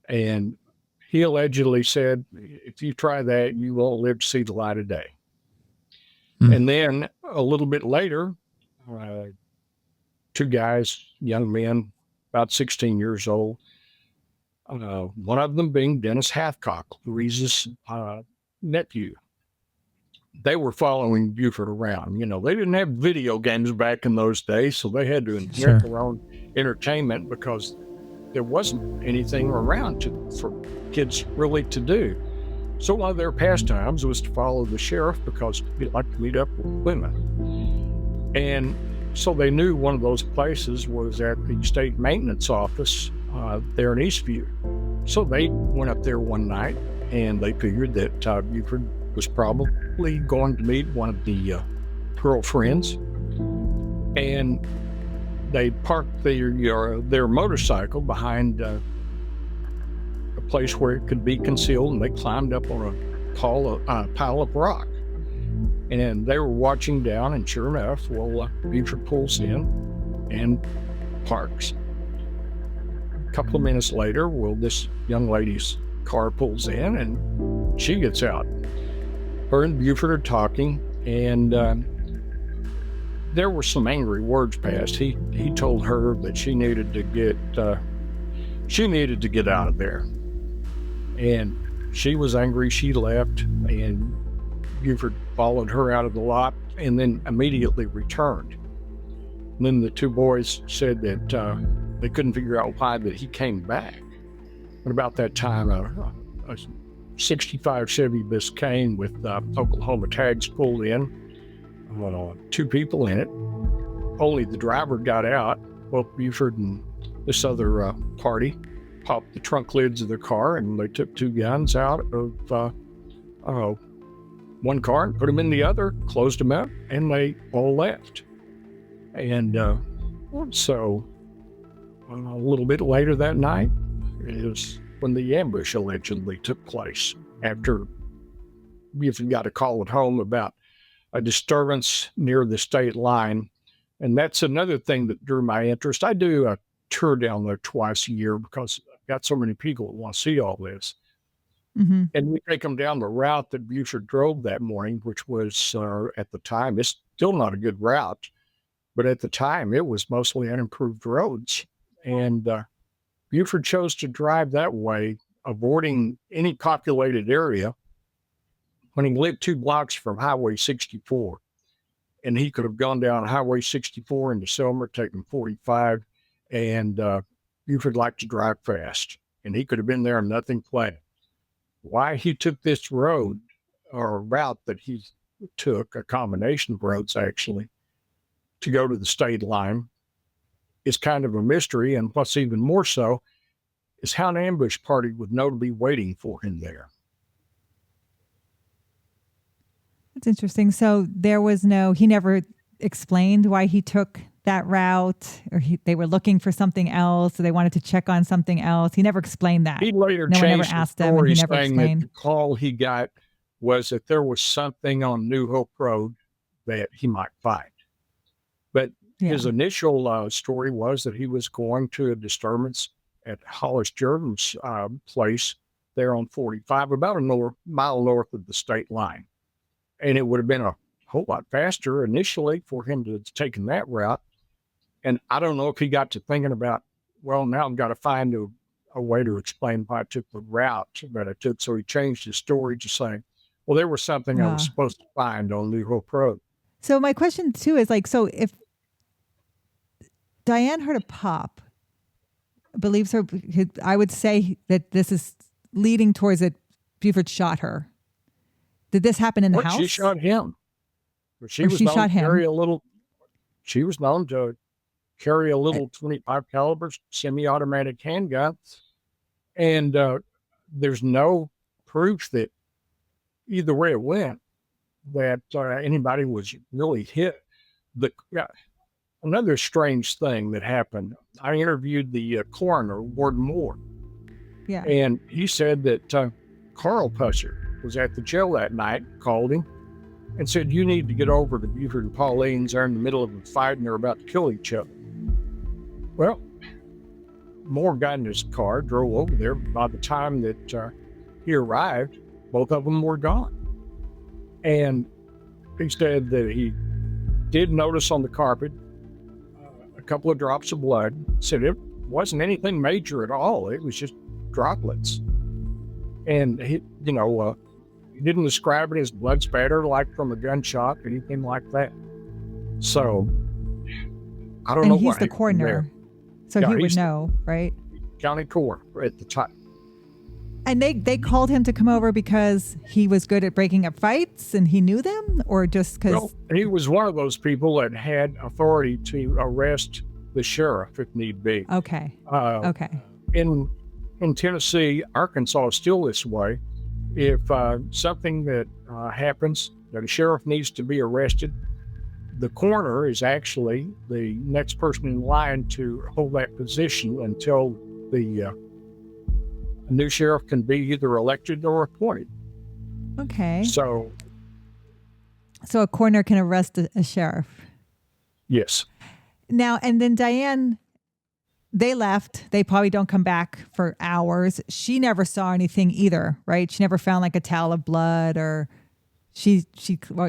And he allegedly said, if you try that, you won't live to see the light of day. And then a little bit later, two guys, young men, about 16 years old, one of them being Dennis Hathcock, Louise's nephew. They were following Beaufort around. They didn't have video games back in those days, so they had to invent their own entertainment because there wasn't anything around for kids really to do. So one of their pastimes was to follow the sheriff because he'd like to meet up with women. And so they knew one of those places was at the state maintenance office there in Eastview. So they went up there one night and they figured that Buford was probably going to meet one of the girlfriends. And they parked their motorcycle behind a place where it could be concealed, and they climbed up on a pile of rock. And they were watching down, and sure enough, Beaufort pulls in and parks. A couple of minutes later, this young lady's car pulls in, and she gets out. Her and Beaufort are talking, and there were some angry words passed. He told her that she needed to get out of there, and she was angry. She left, and Beaufort followed her out of the lot and then immediately returned. And then the two boys said that they couldn't figure out why that he came back. And about that time, a 65 Chevy Biscayne with Oklahoma tags pulled in. Two people in it. Only the driver got out. Both Beaufort and this other party popped the trunk lids of their car, and they took two guns out of one car and put them in the other, closed them up, and they all left. And so a little bit later that night is when the ambush allegedly took place, after Beaufort got a call at home about a disturbance near the state line. And that's another thing that drew my interest. I do a tour down there twice a year because I've got so many people that want to see all this. Mm-hmm. And we take them down the route that Beaufort drove that morning, which was at the time, it's still not a good route, but at the time it was mostly unimproved roads. And Beaufort chose to drive that way, avoiding any populated area, when he lived 2 blocks from Highway 64. And he could have gone down Highway 64 into Selmer, taking 45, and Beaufort liked to drive fast, and he could have been there and nothing planned. Why he took this road, or route that he took, a combination of roads actually, to go to the state line is kind of a mystery. And what's even more so is how an ambush party would know to be waiting for him there. That's interesting. So he never explained why he took that route, or they were looking for something else, or they wanted to check on something else. He never explained that. He later changed the story, saying that the call he got was that there was something on New Hope Road that he might find. But his initial story was that he was going to a disturbance at Hollis Jordan's place there on 45, about a mile north of the state line. And it would have been a whole lot faster initially for him to have taken that route. And I don't know if he got to thinking about, well, now I've got to find a way to explain why I took the route that I took. So he changed his story to saying, well, there was something I was supposed to find on New Hope Road. So my question too is so if Diane heard a pop, believes her, I would say that this is leading towards that Beaufort shot her. Did this happen in the house? She shot him. She was known to carry a little 25 caliber semi-automatic handgun. And there's no proof that either way it went, that anybody was really hit. Another strange thing that happened, I interviewed the coroner, Ward Moore, Yeah. and he said that Carl Pusser was at the jail that night, called him, and said, "You need to get over to Buford and Pauline's. They're in the middle of a fight and they're about to kill each other." Well, Moore got in his car, drove over there. By the time that he arrived, both of them were gone. And he said that he did notice on the carpet a couple of drops of blood. Said it wasn't anything major at all. It was just droplets. And he didn't describe it as blood spatter like from a gunshot, anything like that. So I don't know. And he's what the coroner, there. so Yeah, he would he's know, right? County coroner at the time. And they called him to come over because he was good at breaking up fights and he knew them, or just because? Well, he was one of those people that had authority to arrest the sheriff if need be. Okay. Okay. In Tennessee, Arkansas is still this way. If something that happens that a sheriff needs to be arrested, the coroner is actually the next person in line to hold that position until the new sheriff can be either elected or appointed. Okay. So a coroner can arrest a sheriff. yes. Now, and then Diane, they left. They probably don't come back for hours. She never saw anything either, right? She never found like a towel of blood, or she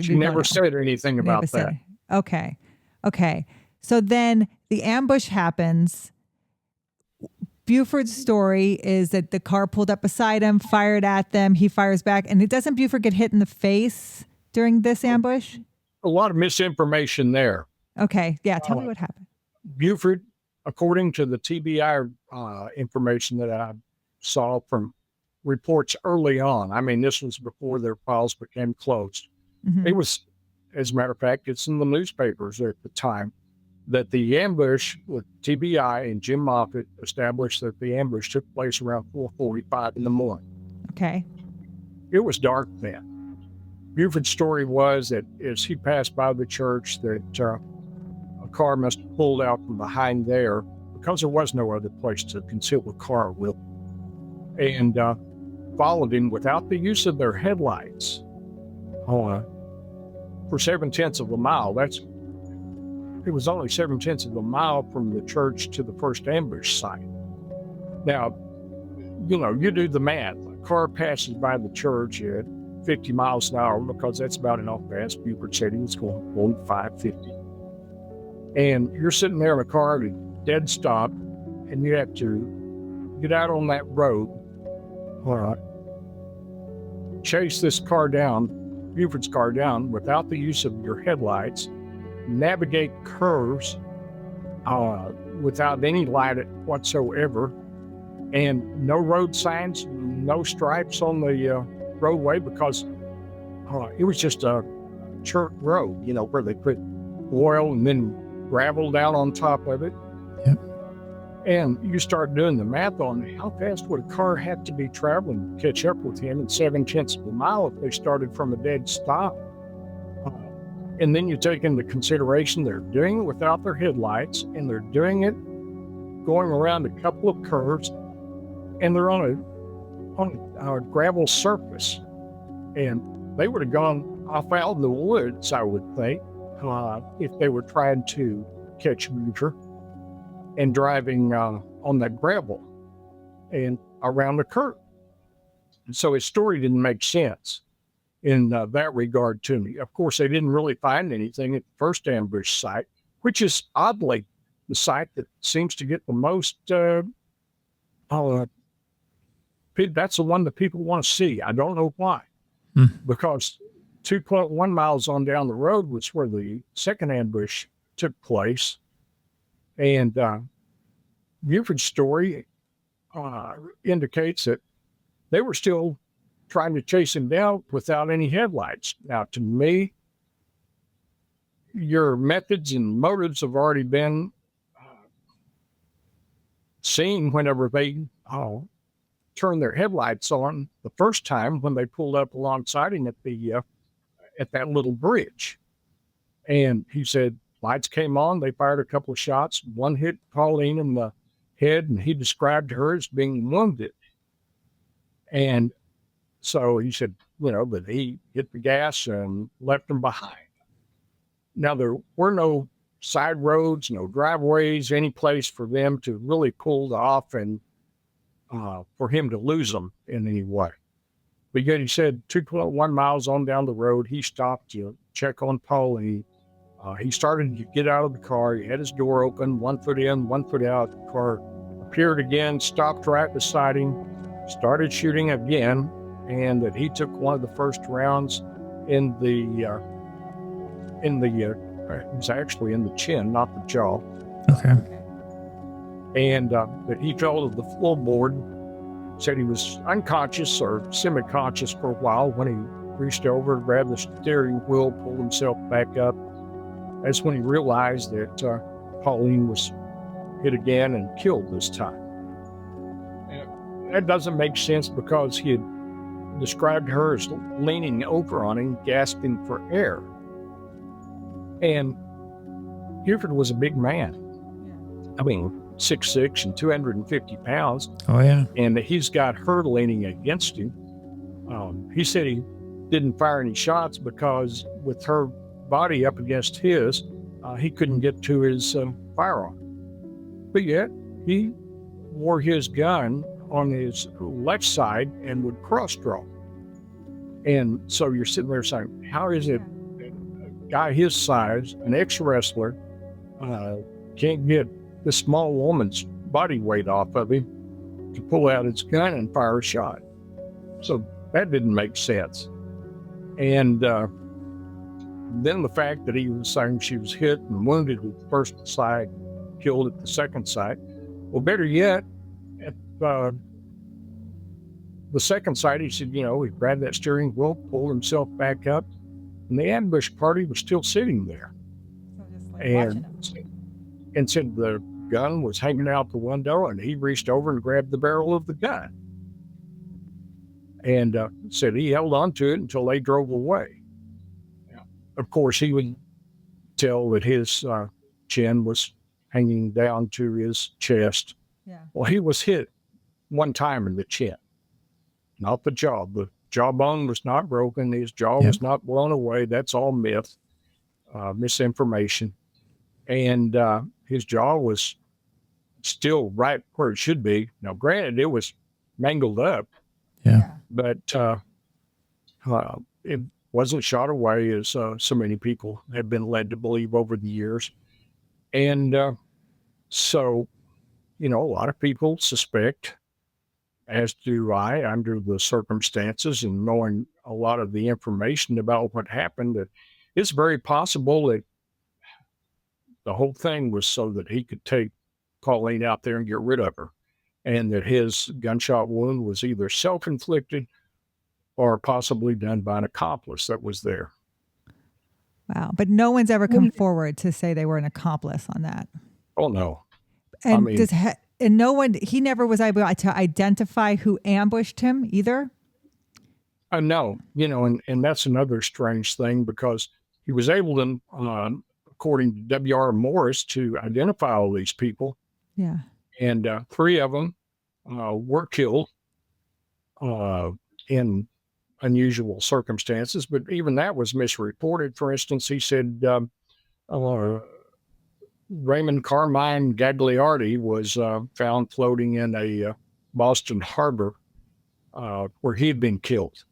never said anything about that. Okay. So then the ambush happens. Buford's story is that the car pulled up beside him, fired at them. He fires back. And doesn't Buford get hit in the face during this ambush? A lot of misinformation there. Okay. Yeah. Tell me what happened. Beaufort, according to the TBI information that I saw from reports early on, I mean, this was before their files became closed. Mm-hmm. It was, as a matter of fact, it's in the newspapers at the time, that the ambush with TBI and Jim Moffitt established that the ambush took place around 4:45 in the morning. Okay. It was dark then. Buford's story was that as he passed by the church, that a car must have pulled out from behind there because there was no other place to conceal a car with, and followed him without the use of their headlights for 7/10 of a mile. It was only 7/10 of a mile from the church to the first ambush site. Now, you do the math. A car passes by the church at 50 miles an hour because that's about enough fast. Beaufort said he was going 45, 50. And you're sitting there in a car at a dead stop, and you have to get out on that road, chase this car down, Buford's car down, without the use of your headlights, navigate curves without any light whatsoever, and no road signs, no stripes on the roadway, because it was just a church road, where they put oil and then gravel down on top of it. Yep. And you start doing the math on how fast would a car have to be traveling to catch up with him in 7/10 of a mile if they started from a dead stop. And then you take into consideration they're doing it without their headlights, and they're doing it going around a couple of curves, and they're on a gravel surface. And they would have gone off out in the woods, I would think, if they were trying to catch Beaufort and driving on that gravel and around the curve. And so his story didn't make sense in that regard to me. Of course, they didn't really find anything at the first ambush site, which is oddly the site that seems to get the most, that's the one that people want to see. I don't know why. Because 2.1 miles on down the road was where the second ambush took place. And Buford's story indicates that they were still trying to chase him down without any headlights. Now, to me, your methods and motives have already been seen whenever they turned their headlights on the first time when they pulled up alongside him at that little bridge. And he said lights came on. They fired a couple of shots. One hit Pauline in the head, and he described her as being wounded. And so he said, that he hit the gas and left them behind. Now, there were no side roads, no driveways, any place for them to really pull off and for him to lose them in any way. But yet he said 1 miles on down the road, he stopped to check on Pauline. He started to get out of the car. He had his door open, 1 foot in, 1 foot out. The car appeared again, stopped right beside him, started shooting again, and that he took one of the first rounds it was actually in the chin, not the jaw. Okay. And that he fell to the floorboard, said he was unconscious or semi-conscious for a while when he reached over, grabbed the steering wheel, pulled himself back up. That's when he realized that Pauline was hit again and killed this time. And that doesn't make sense because he had described her as leaning over on him, gasping for air. And Beaufort was a big man. I mean, 6'6" and 250 pounds. Oh, yeah. And he's got her leaning against him. He said he didn't fire any shots because with her body up against his, he couldn't get to his firearm. But yet, he wore his gun on his left side and would cross draw. And so you're sitting there saying, how is it that a guy his size, an ex-wrestler, can't get this small woman's body weight off of him to pull out his gun and fire a shot? So that didn't make sense. And then the fact that he was saying she was hit and wounded at the first side, killed at the second side. Well, better yet, at the second side, he said, he grabbed that steering wheel, pulled himself back up, and the ambush party was still sitting there. So just like And said the gun was hanging out the window, and he reached over and grabbed the barrel of the gun. And said he held on to it until they drove away. Of course, he would tell that his chin was hanging down to his chest. Yeah. Well, he was hit one time in the chin, not the jaw. The jawbone was not broken. His jaw was not blown away. That's all myth, misinformation. And his jaw was still right where it should be. Now, granted, it was mangled up. Yeah. But it wasn't shot away as so many people have been led to believe over the years. And so, a lot of people suspect, as do I, under the circumstances and knowing a lot of the information about what happened, that it's very possible that the whole thing was so that he could take Pauline out there and get rid of her, and that his gunshot wound was either self-inflicted or possibly done by an accomplice that was there. Wow. But no one's ever come forward to say they were an accomplice on that. Oh, no. And no one, he never was able to identify who ambushed him either? No, and that's another strange thing, because he was able to, according to W.R. Morris, to identify all these people. Yeah. And 3 of them were killed in unusual circumstances, but even that was misreported. For instance, he said Raymond Carmine Gagliardi was found floating in a Boston harbor where he had been killed.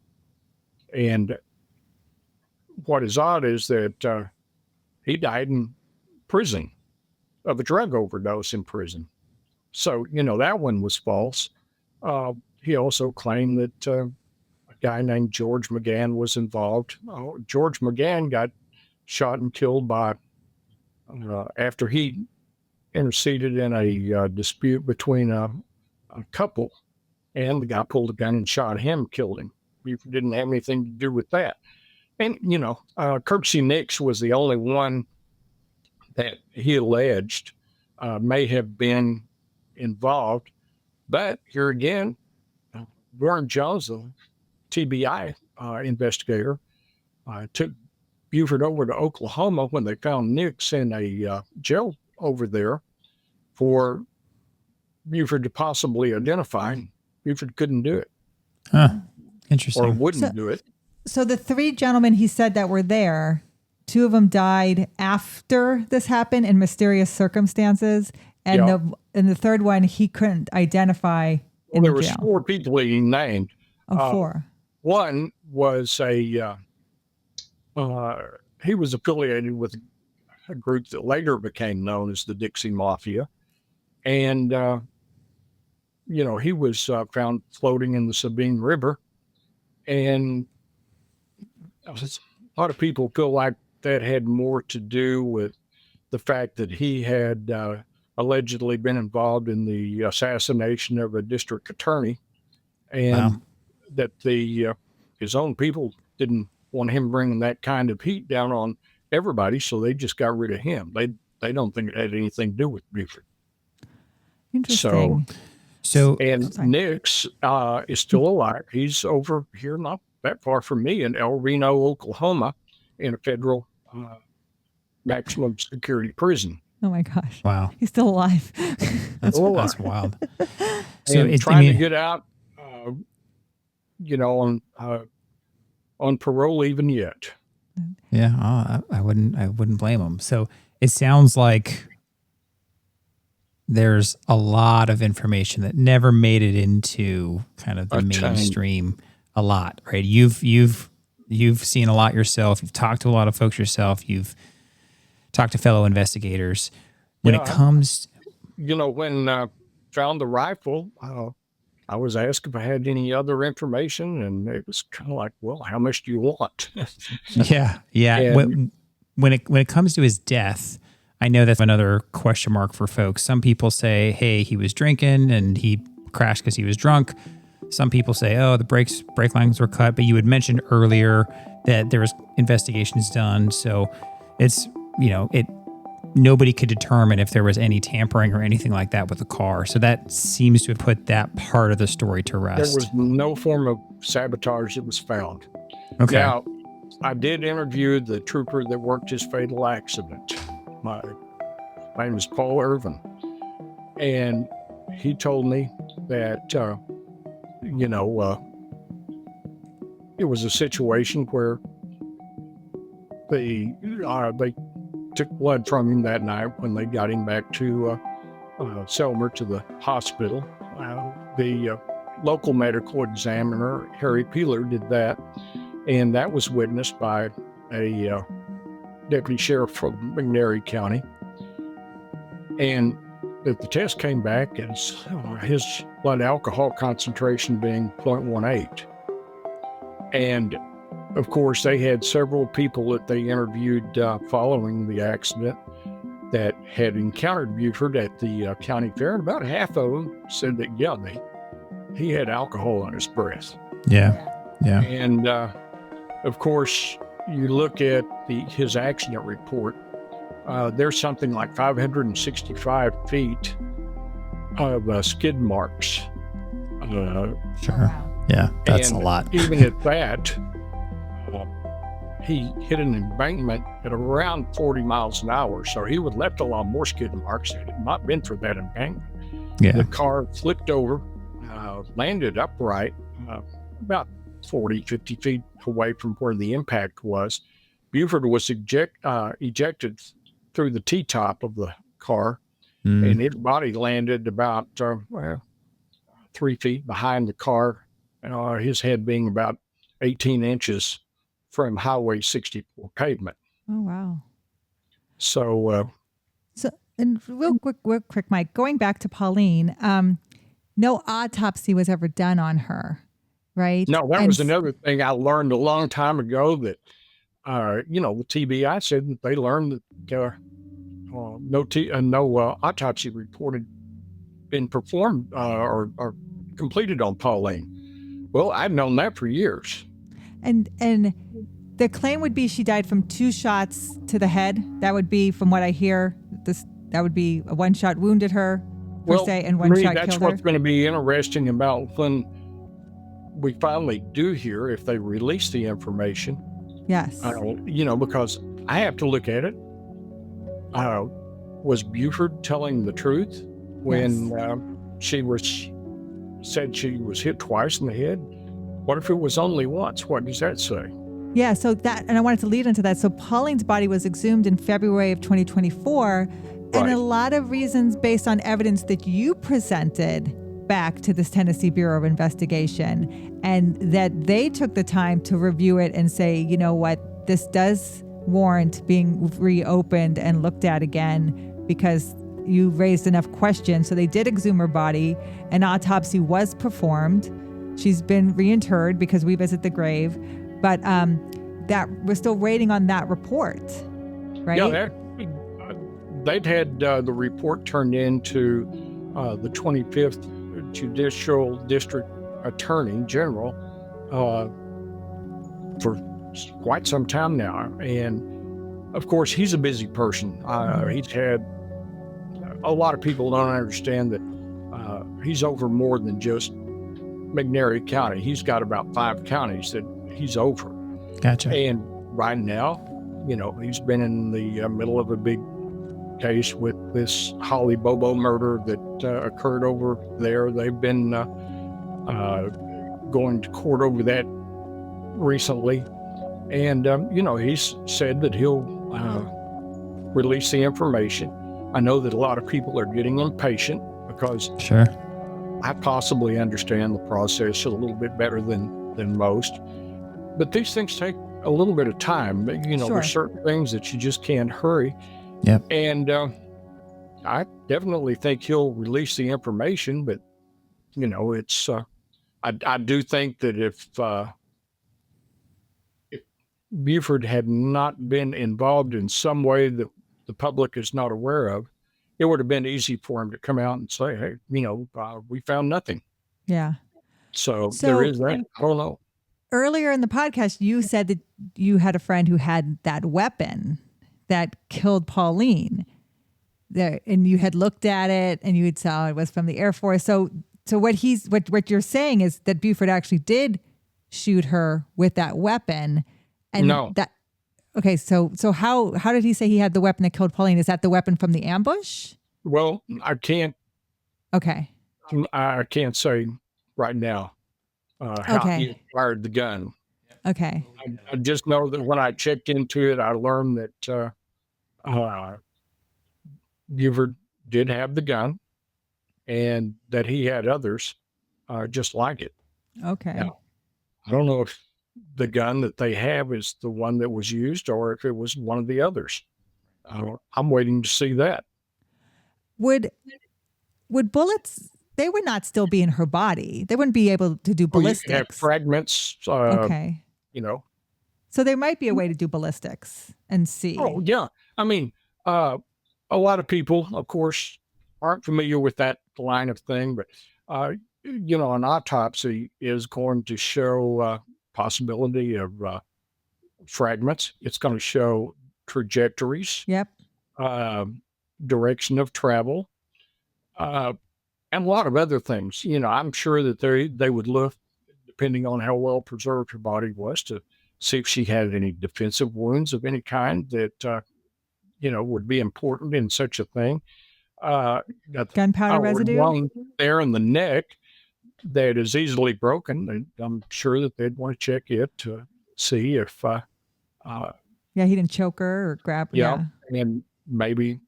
And what is odd is that he died in prison of a drug overdose in prison. So, that one was false. He also claimed that a guy named George McGann was involved. George McGann got shot and killed by after he interceded in a dispute between a couple, and the guy pulled a gun and shot him, killed him. He didn't have anything to do with that. And, Kirksey Nix was the only one that he alleged may have been involved. But here again, Vern Jones, the TBI investigator, took Beaufort over to Oklahoma when they found Nix in a jail over there for Beaufort to possibly identify. Beaufort couldn't do it. Huh. Or Interesting. wouldn't do it. So the three gentlemen he said that were there, two of them died after this happened in mysterious circumstances, and the third one he couldn't identify in There the was jail. 4 people he named. Four. One was he was affiliated with a group that later became known as the Dixie Mafia. And, he was found floating in the Sabine River. And a lot of people feel like that had more to do with the fact that he had allegedly been involved in the assassination of a district attorney, and that his own people didn't want him bringing that kind of heat down on everybody, so they just got rid of him. They don't think it had anything to do with Beaufort. Interesting. Nix is still alive. He's over here, not that far from me, in El Reno, Oklahoma, in a federal maximum security prison. Oh my gosh! Wow, he's still alive. That's wild. So trying to get out, on parole even yet. Yeah, I wouldn't blame him. So it sounds like there's a lot of information that never made it into kind of the mainstream. A lot, right? You've seen a lot yourself. You've talked to a lot of folks yourself. You've talked to fellow investigators. When it comes, when found the rifle, I was asked if I had any other information, and it was kind of like, well, how much do you want? Yeah. And When it comes to his death, I know that's another question mark for folks. Some people say, hey, he was drinking and he crashed because he was drunk. Some people say, oh, the brake lines were cut. But you had mentioned earlier that there was investigations done. So it's, nobody could determine if there was any tampering or anything like that with the car. So that seems to have put that part of the story to rest. There was no form of sabotage that was found. Okay. Now, I did interview the trooper that worked his fatal accident. My name is Paul Irvin. And he told me that, it was a situation where they took blood from him that night when they got him back to Selmer to the hospital. The local medical examiner, Harry Peeler, did that, and that was witnessed by a deputy sheriff from McNairy County. And the test came back as his blood alcohol concentration being 0.18. And of course, they had several people that they interviewed following the accident that had encountered Beaufort at the county fair, and about half of them said that, he had alcohol on his breath. Yeah. And of course, you look at his accident report, there's something like 565 feet of skid marks. Sure. Yeah, that's a lot. Even at that, he hit an embankment at around 40 miles an hour. So he would have left a lot more skid marks had it not been for that embankment. Yeah. The car flipped over, landed upright, about 40, 50 feet away from where the impact was. Beaufort was ejected through the T-top of the car, and his body landed about 3 feet behind the car, his head being about 18 inches from Highway 64 pavement. Oh, wow. So, and real quick, Mike, going back to Pauline, no autopsy was ever done on her, right? No, that was another thing I learned a long time ago that, the TBI said that they learned that no autopsy report had been performed or completed on Pauline. Well, I'd known that for years. And the claim would be she died from 2 shots to the head. That would be, from what I hear, that would be a 1 shot wounded her, per se, and 1 shot that's killed her. what's going to be interesting about when we finally do hear if they release the information, Yes. because I have to look at it. Was Buford telling the truth when said she was hit twice in the head? What if it was only once? What does that say? Yeah, so that, and I wanted to lead into that. So Pauline's body was exhumed in February of 2024, and a lot of reasons based on evidence that you presented back to this Tennessee Bureau of Investigation, and that they took the time to review it and say, you know what, this does warrant being reopened and looked at again because you raised enough questions. So they did exhume her body. An autopsy was performed. She's been reinterred because we visit the grave, but that we're still waiting on that report, right? Yeah, they'd had the report turned into the 25th Judicial District Attorney General for quite some time now. And of course, he's a busy person. He's had a lot of people don't understand that he's over more than just McNairy County. He's got about 5 counties that he's over. Gotcha. And right now, he's been in the middle of a big case with this Holly Bobo murder that occurred over there. They've been going to court over that recently. And, he's said that he'll release the information. I know that a lot of people are getting impatient because I possibly understand the process a little bit better than most. But these things take a little bit of time. There's certain things that you just can't hurry. Yep. And I definitely think he'll release the information, but it's I do think that if Beaufort had not been involved in some way that the public is not aware of, it would have been easy for him to come out and say, hey, we found nothing. Yeah. So there is that. I don't know. Earlier in the podcast, you said that you had a friend who had that weapon that killed Pauline. And you had looked at it and you had saw it was from the Air Force. So what you're saying is that Beaufort actually did shoot her with that weapon. And no. Okay, so how did he say he had the weapon that killed Pauline? Is that the weapon from the ambush? Well, I can't. Okay. I can't say right now how he fired the gun. Okay. I just know that when I checked into it, I learned that Beaufort did have the gun and that he had others just like it. Okay. Now, I don't know if the gun that they have is the one that was used or if it was one of the others. I'm waiting to see that. Would bullets, they would not still be in her body. They wouldn't be able to do ballistics. You could have fragments. Okay. So there might be a way to do ballistics and see. Oh, yeah. I mean, a lot of people, of course, aren't familiar with that line of thing, but, an autopsy is going to show possibility of fragments. It's going to show trajectories. Yep. Direction of travel, and a lot of other things. I'm sure that they would look, depending on how well preserved her body was, to see if she had any defensive wounds of any kind that, would be important in such a thing. Gunpowder residue? One there in the neck that is easily broken. I'm sure that they'd want to check it to see if... he didn't choke her or grab her. Yeah, and maybe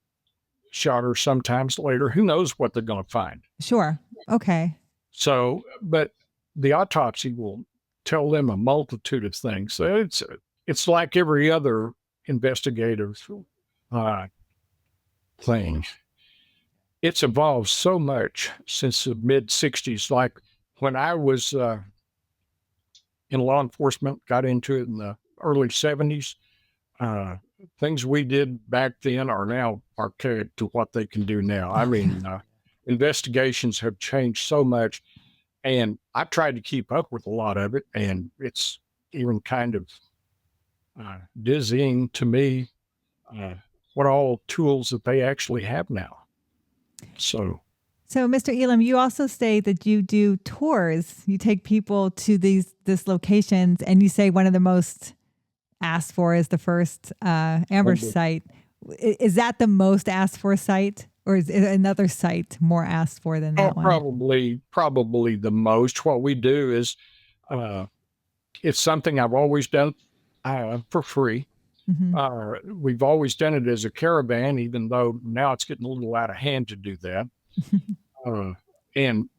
shot her sometimes later. Who knows what they're going to find? Sure. Okay. So, but the autopsy will tell them a multitude of things. So it's like every other investigative thing. It's evolved so much since the mid 60s. Like when I was in law enforcement, got into it in the early 70s. Things we did back then are now archaic to what they can do now. I mean, investigations have changed so much, and I tried to keep up with a lot of it, and it's even kind of dizzying to me what all tools that they actually have now. So, So, Mr. Elam, you also say that you do tours. You take people to these locations, and you say one of the most asked for is the first ambush site. Is that the most asked for site, or is it another site more asked for than that one? Probably the most. What we do is, it's something I've always done for free. Mm-hmm. We've always done it as a caravan, even though now it's getting a little out of hand to do that. And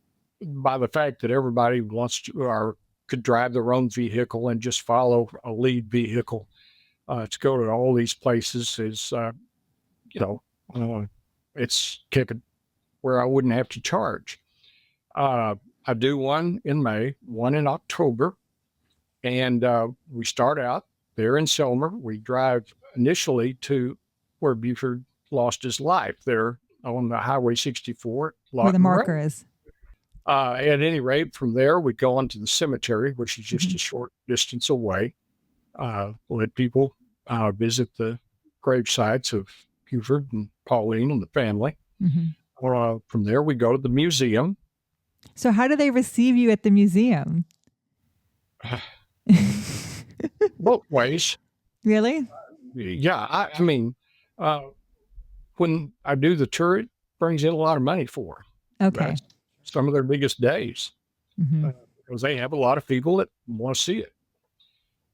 by the fact that everybody wants to or could drive their own vehicle and just follow a lead vehicle to go to all these places is, it's kept it where I wouldn't have to charge. I do one in May, one in October, and we start out there in Selmer. We drive initially to where Beaufort lost his life there on the Highway 64. Where the marker is. At any rate, from there, we go on to the cemetery, which is just a short distance away. Let people visit the grave sites of Buford and Pauline and the family. From there, we go to the museum. So how do they receive you at the museum? Both ways. Really? Yeah. I mean, when I do the tour, it brings in a lot of money for them. Okay. That's some of their biggest days because they have a lot of people that want to see it.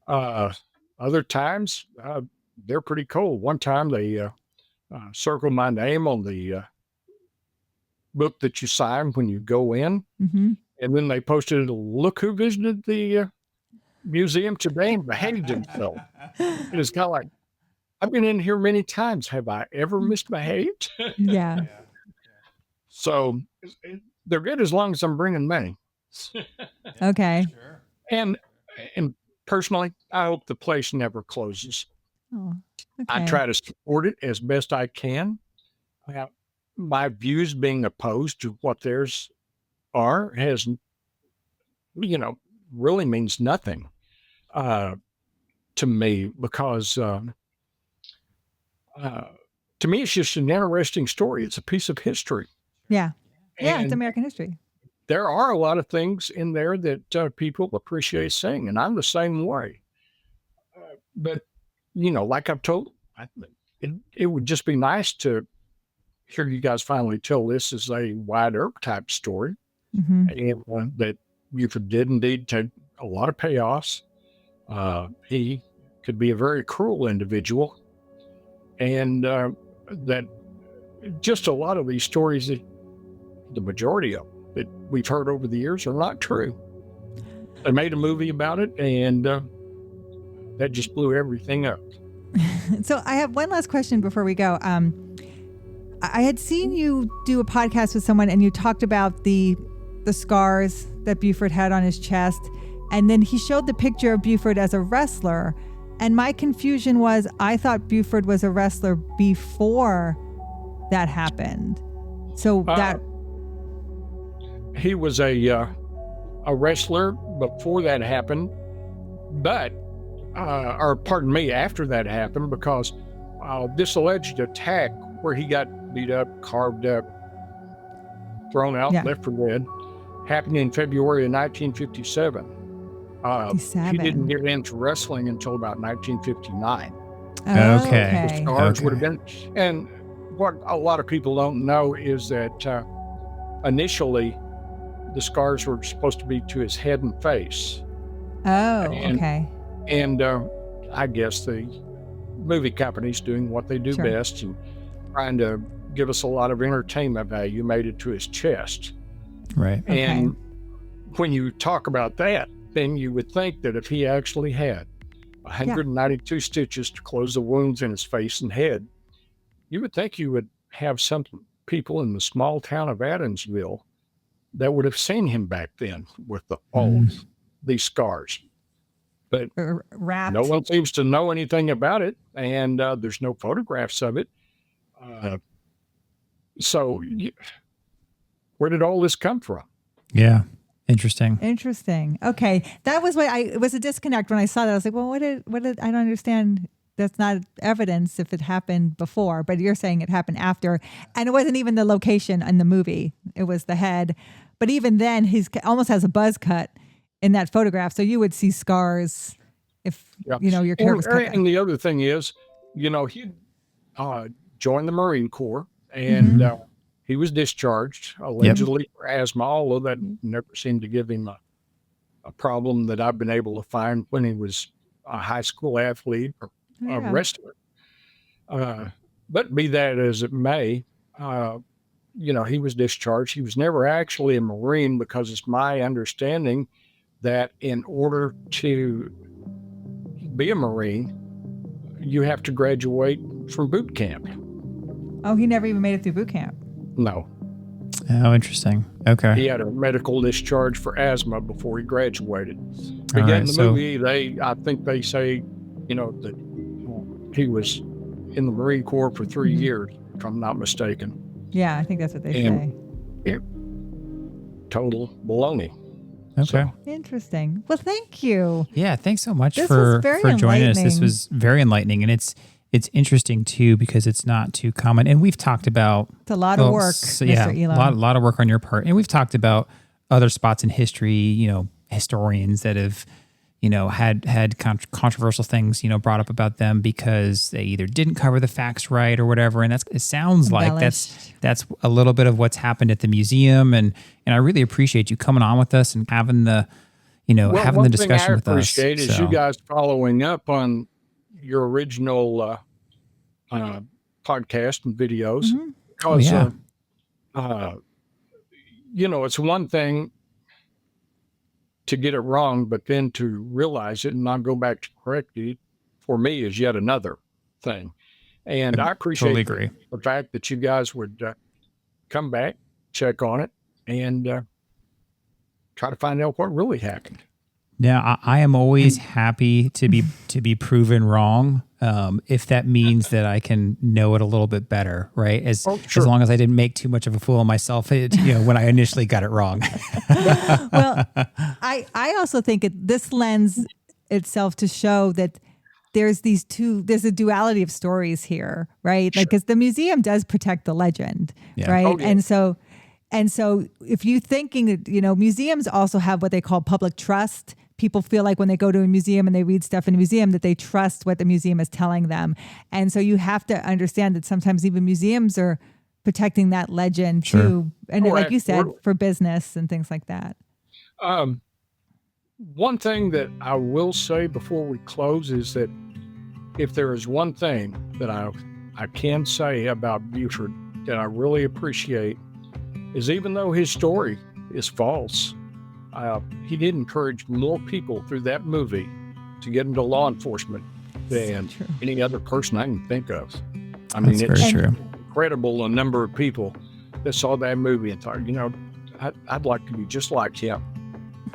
Other times, they're pretty cold. One time they circled my name on the book that you sign when you go in. And then they posted, look who visited the museum today and behaved himself. And it's kind of like, I've been in here many times. Have I ever misbehaved? Yeah. So they're good as long as I'm bringing money. Okay. And personally, I hope the place never closes. Oh, okay. I try to support it as best I can. My views being opposed to what theirs are has, really means nothing to me because to me, it's just an interesting story. It's a piece of history. Yeah. Yeah, And it's American history. there are a lot of things in there that people appreciate seeing, and I'm the same way. But, like I've told, it would just be nice to hear you guys finally tell this as a Wyatt Earp type story, and that Beaufort did indeed take a lot of payoffs. He could be a very cruel individual, and that just a lot of these stories, that the majority of that we've heard over the years, are not true. They made a movie about it, and that just blew everything up. So I have one last question before we go. I had seen you do a podcast with someone, and you talked about the scars that Beaufort had on his chest, and then he showed the picture of Beaufort as a wrestler. And my confusion was, I thought Beaufort was a wrestler before that happened. So that he was a wrestler before that happened, but after that happened, because this alleged attack where he got beat up, carved up, thrown out, left for dead, happened in February of 1957. He didn't get into wrestling until about 1959. Okay. The scars would have been, and what a lot of people don't know is that initially the scars were supposed to be to his head and face. Okay. And I guess the movie companies doing what they do best and trying to give us a lot of entertainment value made it to his chest. Right. And when you talk about that, then you would think that if he actually had 192 stitches to close the wounds in his face and head, you would think you would have some people in the small town of Adamsville that would have seen him back then with all these scars. But no one seems to know anything about it, and there's no photographs of it. So where did all this come from? Yeah. Interesting. Okay. That was it was a disconnect when I saw that. I was like, well, what did I don't understand that's not evidence if it happened before, but you're saying it happened after. And it wasn't even the location in the movie. It was the head. But even then, he's almost has a buzz cut in that photograph. So you would see scars if, your carrot was cut. And the other thing is, he joined the Marine Corps, and he was discharged, allegedly for asthma, although that never seemed to give him a problem that I've been able to find when he was a high school athlete or a wrestler. But be that as it may, he was discharged. He was never actually a Marine, because it's my understanding that in order to be a Marine, you have to graduate from boot camp. Oh, he never even made it through boot camp. No. Oh, interesting. Okay. He had a medical discharge for asthma before he graduated. All Again, right, in the movie, I think they say, that he was in the Marine Corps for 3 years, if I'm not mistaken. Yeah, I think that's what they say. Total baloney. Okay. So, interesting. Well, thank you. Yeah, thanks so much This for was very joining us. This enlightening. was very enlightening, and it's interesting too because it's not too common. And we've talked about It's a lot of work, Mr. Elam. a lot of work on your part. And we've talked about other spots in history, historians that have, had controversial things, brought up about them because they either didn't cover the facts right or whatever. And it sounds like that's a little bit of what's happened at the museum. And I really appreciate you coming on with us and having the, having the discussion with us. One thing I appreciate is you guys following up on your original podcast and videos. Because, it's one thing to get it wrong, but then to realize it and not go back to correct it, for me, is yet another thing. And I appreciate the fact that you guys would come back, check on it, and try to find out what really happened. Now, I am always happy to be proven wrong, if that means that I can know it a little bit better, right? As long as I didn't make too much of a fool of myself, when I initially got it wrong. Well, I also think this lends itself to show that there's a duality of stories here, right? Like, because the museum does protect the legend, right? Oh, yeah. And so if you're thinking that, museums also have what they call public trust. People feel like when they go to a museum and they read stuff in a museum that they trust what the museum is telling them. And so you have to understand that sometimes even museums are protecting that legend too. And like you said, for business and things like that. One thing that I will say before we close is that if there is one thing that I can say about Beaufort that I really appreciate is, even though his story is false, he did encourage more people through that movie to get into law enforcement than any other person I can think of. I mean, it's incredible, a number of people that saw that movie and thought, I'd like to be just like him.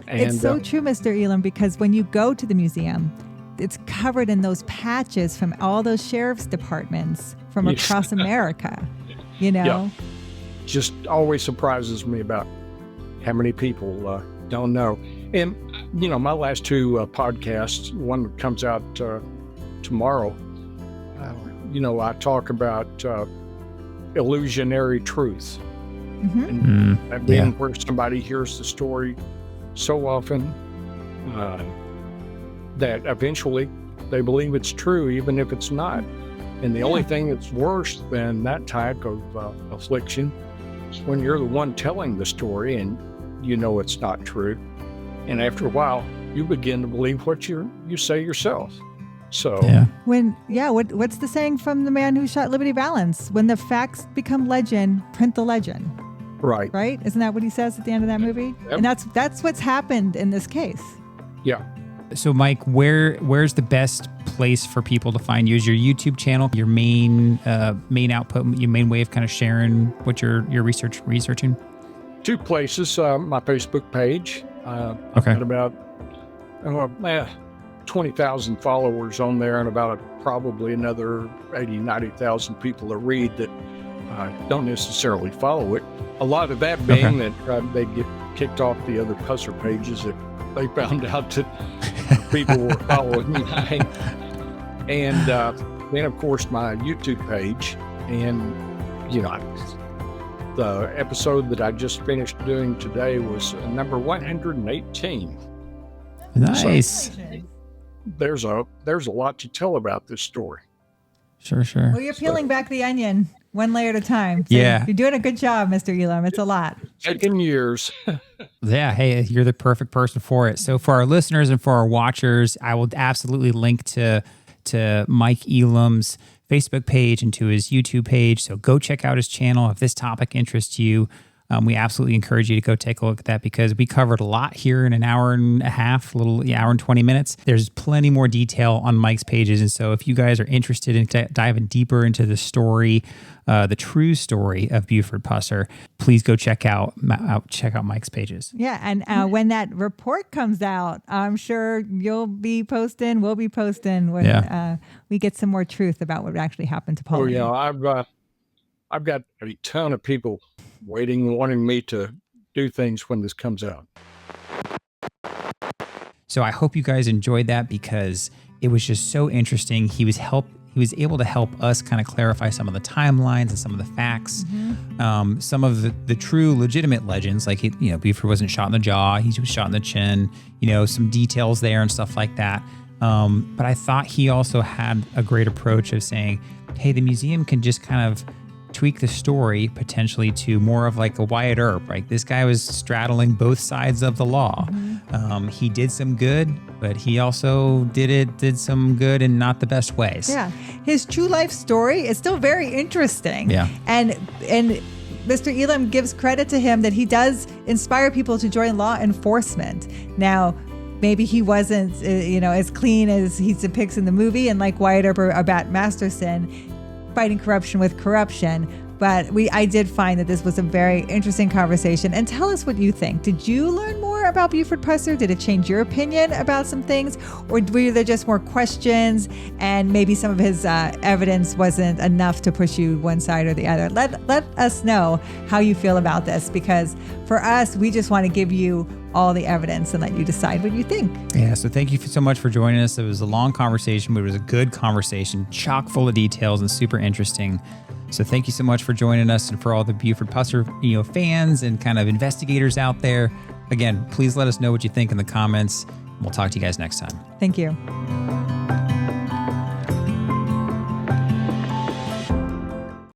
And, it's so true, Mr. Elam, because when you go to the museum, it's covered in those patches from all those sheriff's departments from across America, Yeah. Just always surprises me about how many people don't know. And, my last two podcasts, one that comes out tomorrow, I talk about illusionary truth. And that being where somebody hears the story so often that eventually they believe it's true, even if it's not. And the only thing that's worse than that type of affliction is when you're the one telling the story and it's not true. And after a while, you begin to believe what you say yourself. So what's the saying from the man who shot Liberty Valance? When the facts become legend, print the legend. Right. Right? Isn't that what he says at the end of that movie? Yep. And that's what's happened in this case. Yeah. So, Mike, where's the best place for people to find you? Is your YouTube channel your main output, your main way of kind of sharing what you're researching? Two places. My Facebook page. Got about 20,000 followers on there, and about probably another 90,000 people that read that don't necessarily follow it. A lot of that being that they get kicked off the other Pusser pages if they found out that people were following mine. And then, of course, my YouTube page. And, the episode that I just finished doing today was number 118. Nice. So there's a lot to tell about this story. Sure. Well, you're peeling back the onion one layer at a time. So Yeah. You're doing a good job, Mr. Elam. It's a lot. Taking years. Yeah. Hey, you're the perfect person for it. So for our listeners and for our watchers, I will absolutely link to Mike Elam's Facebook page and to his YouTube page. So go check out his channel if this topic interests you. We absolutely encourage you to go take a look at that because we covered a lot here in an hour and a half, hour and 20 minutes. There's plenty more detail on Mike's pages. And so if you guys are interested in diving deeper into the story, the true story of Beaufort Pusser, please go check out Mike's pages. Yeah. And when that report comes out, I'm sure we'll be posting when we get some more truth about what actually happened to Pauline. Oh, yeah. I've got a ton of people wanting me to do things when this comes out. So I hope you guys enjoyed that because it was just so interesting. He was able to help us kind of clarify some of the timelines and some of the facts. Mm-hmm. Some of the true legitimate legends, like Beaufort wasn't shot in the jaw, he was shot in the chin, some details there and stuff like that. But I thought he also had a great approach of saying, hey, the museum can just kind of tweak the story potentially to more of like a Wyatt Earp, right? This guy was straddling both sides of the law. Mm-hmm. He did some good, but he also did some good in not the best ways. Yeah. His true life story is still very interesting. Yeah. And Mr. Elam gives credit to him that he does inspire people to join law enforcement. Now, maybe he wasn't, as clean as he depicts in the movie, and like Wyatt Earp or Bat Masterson, fighting corruption with corruption. But I did find that this was a very interesting conversation. And tell us what you think. Did you learn more about Beaufort Pusser? Did it change your opinion about some things? Or were there just more questions and maybe some of his evidence wasn't enough to push you one side or the other? Let us know how you feel about this, because for us, we just want to give you all the evidence and let you decide what you think. Yeah, so thank you so much for joining us. It was a long conversation, but it was a good conversation, chock full of details and super interesting. So thank you so much for joining us, and for all the Beaufort Pusser, fans and kind of investigators out there. Again, please let us know what you think in the comments. We'll talk to you guys next time. Thank you.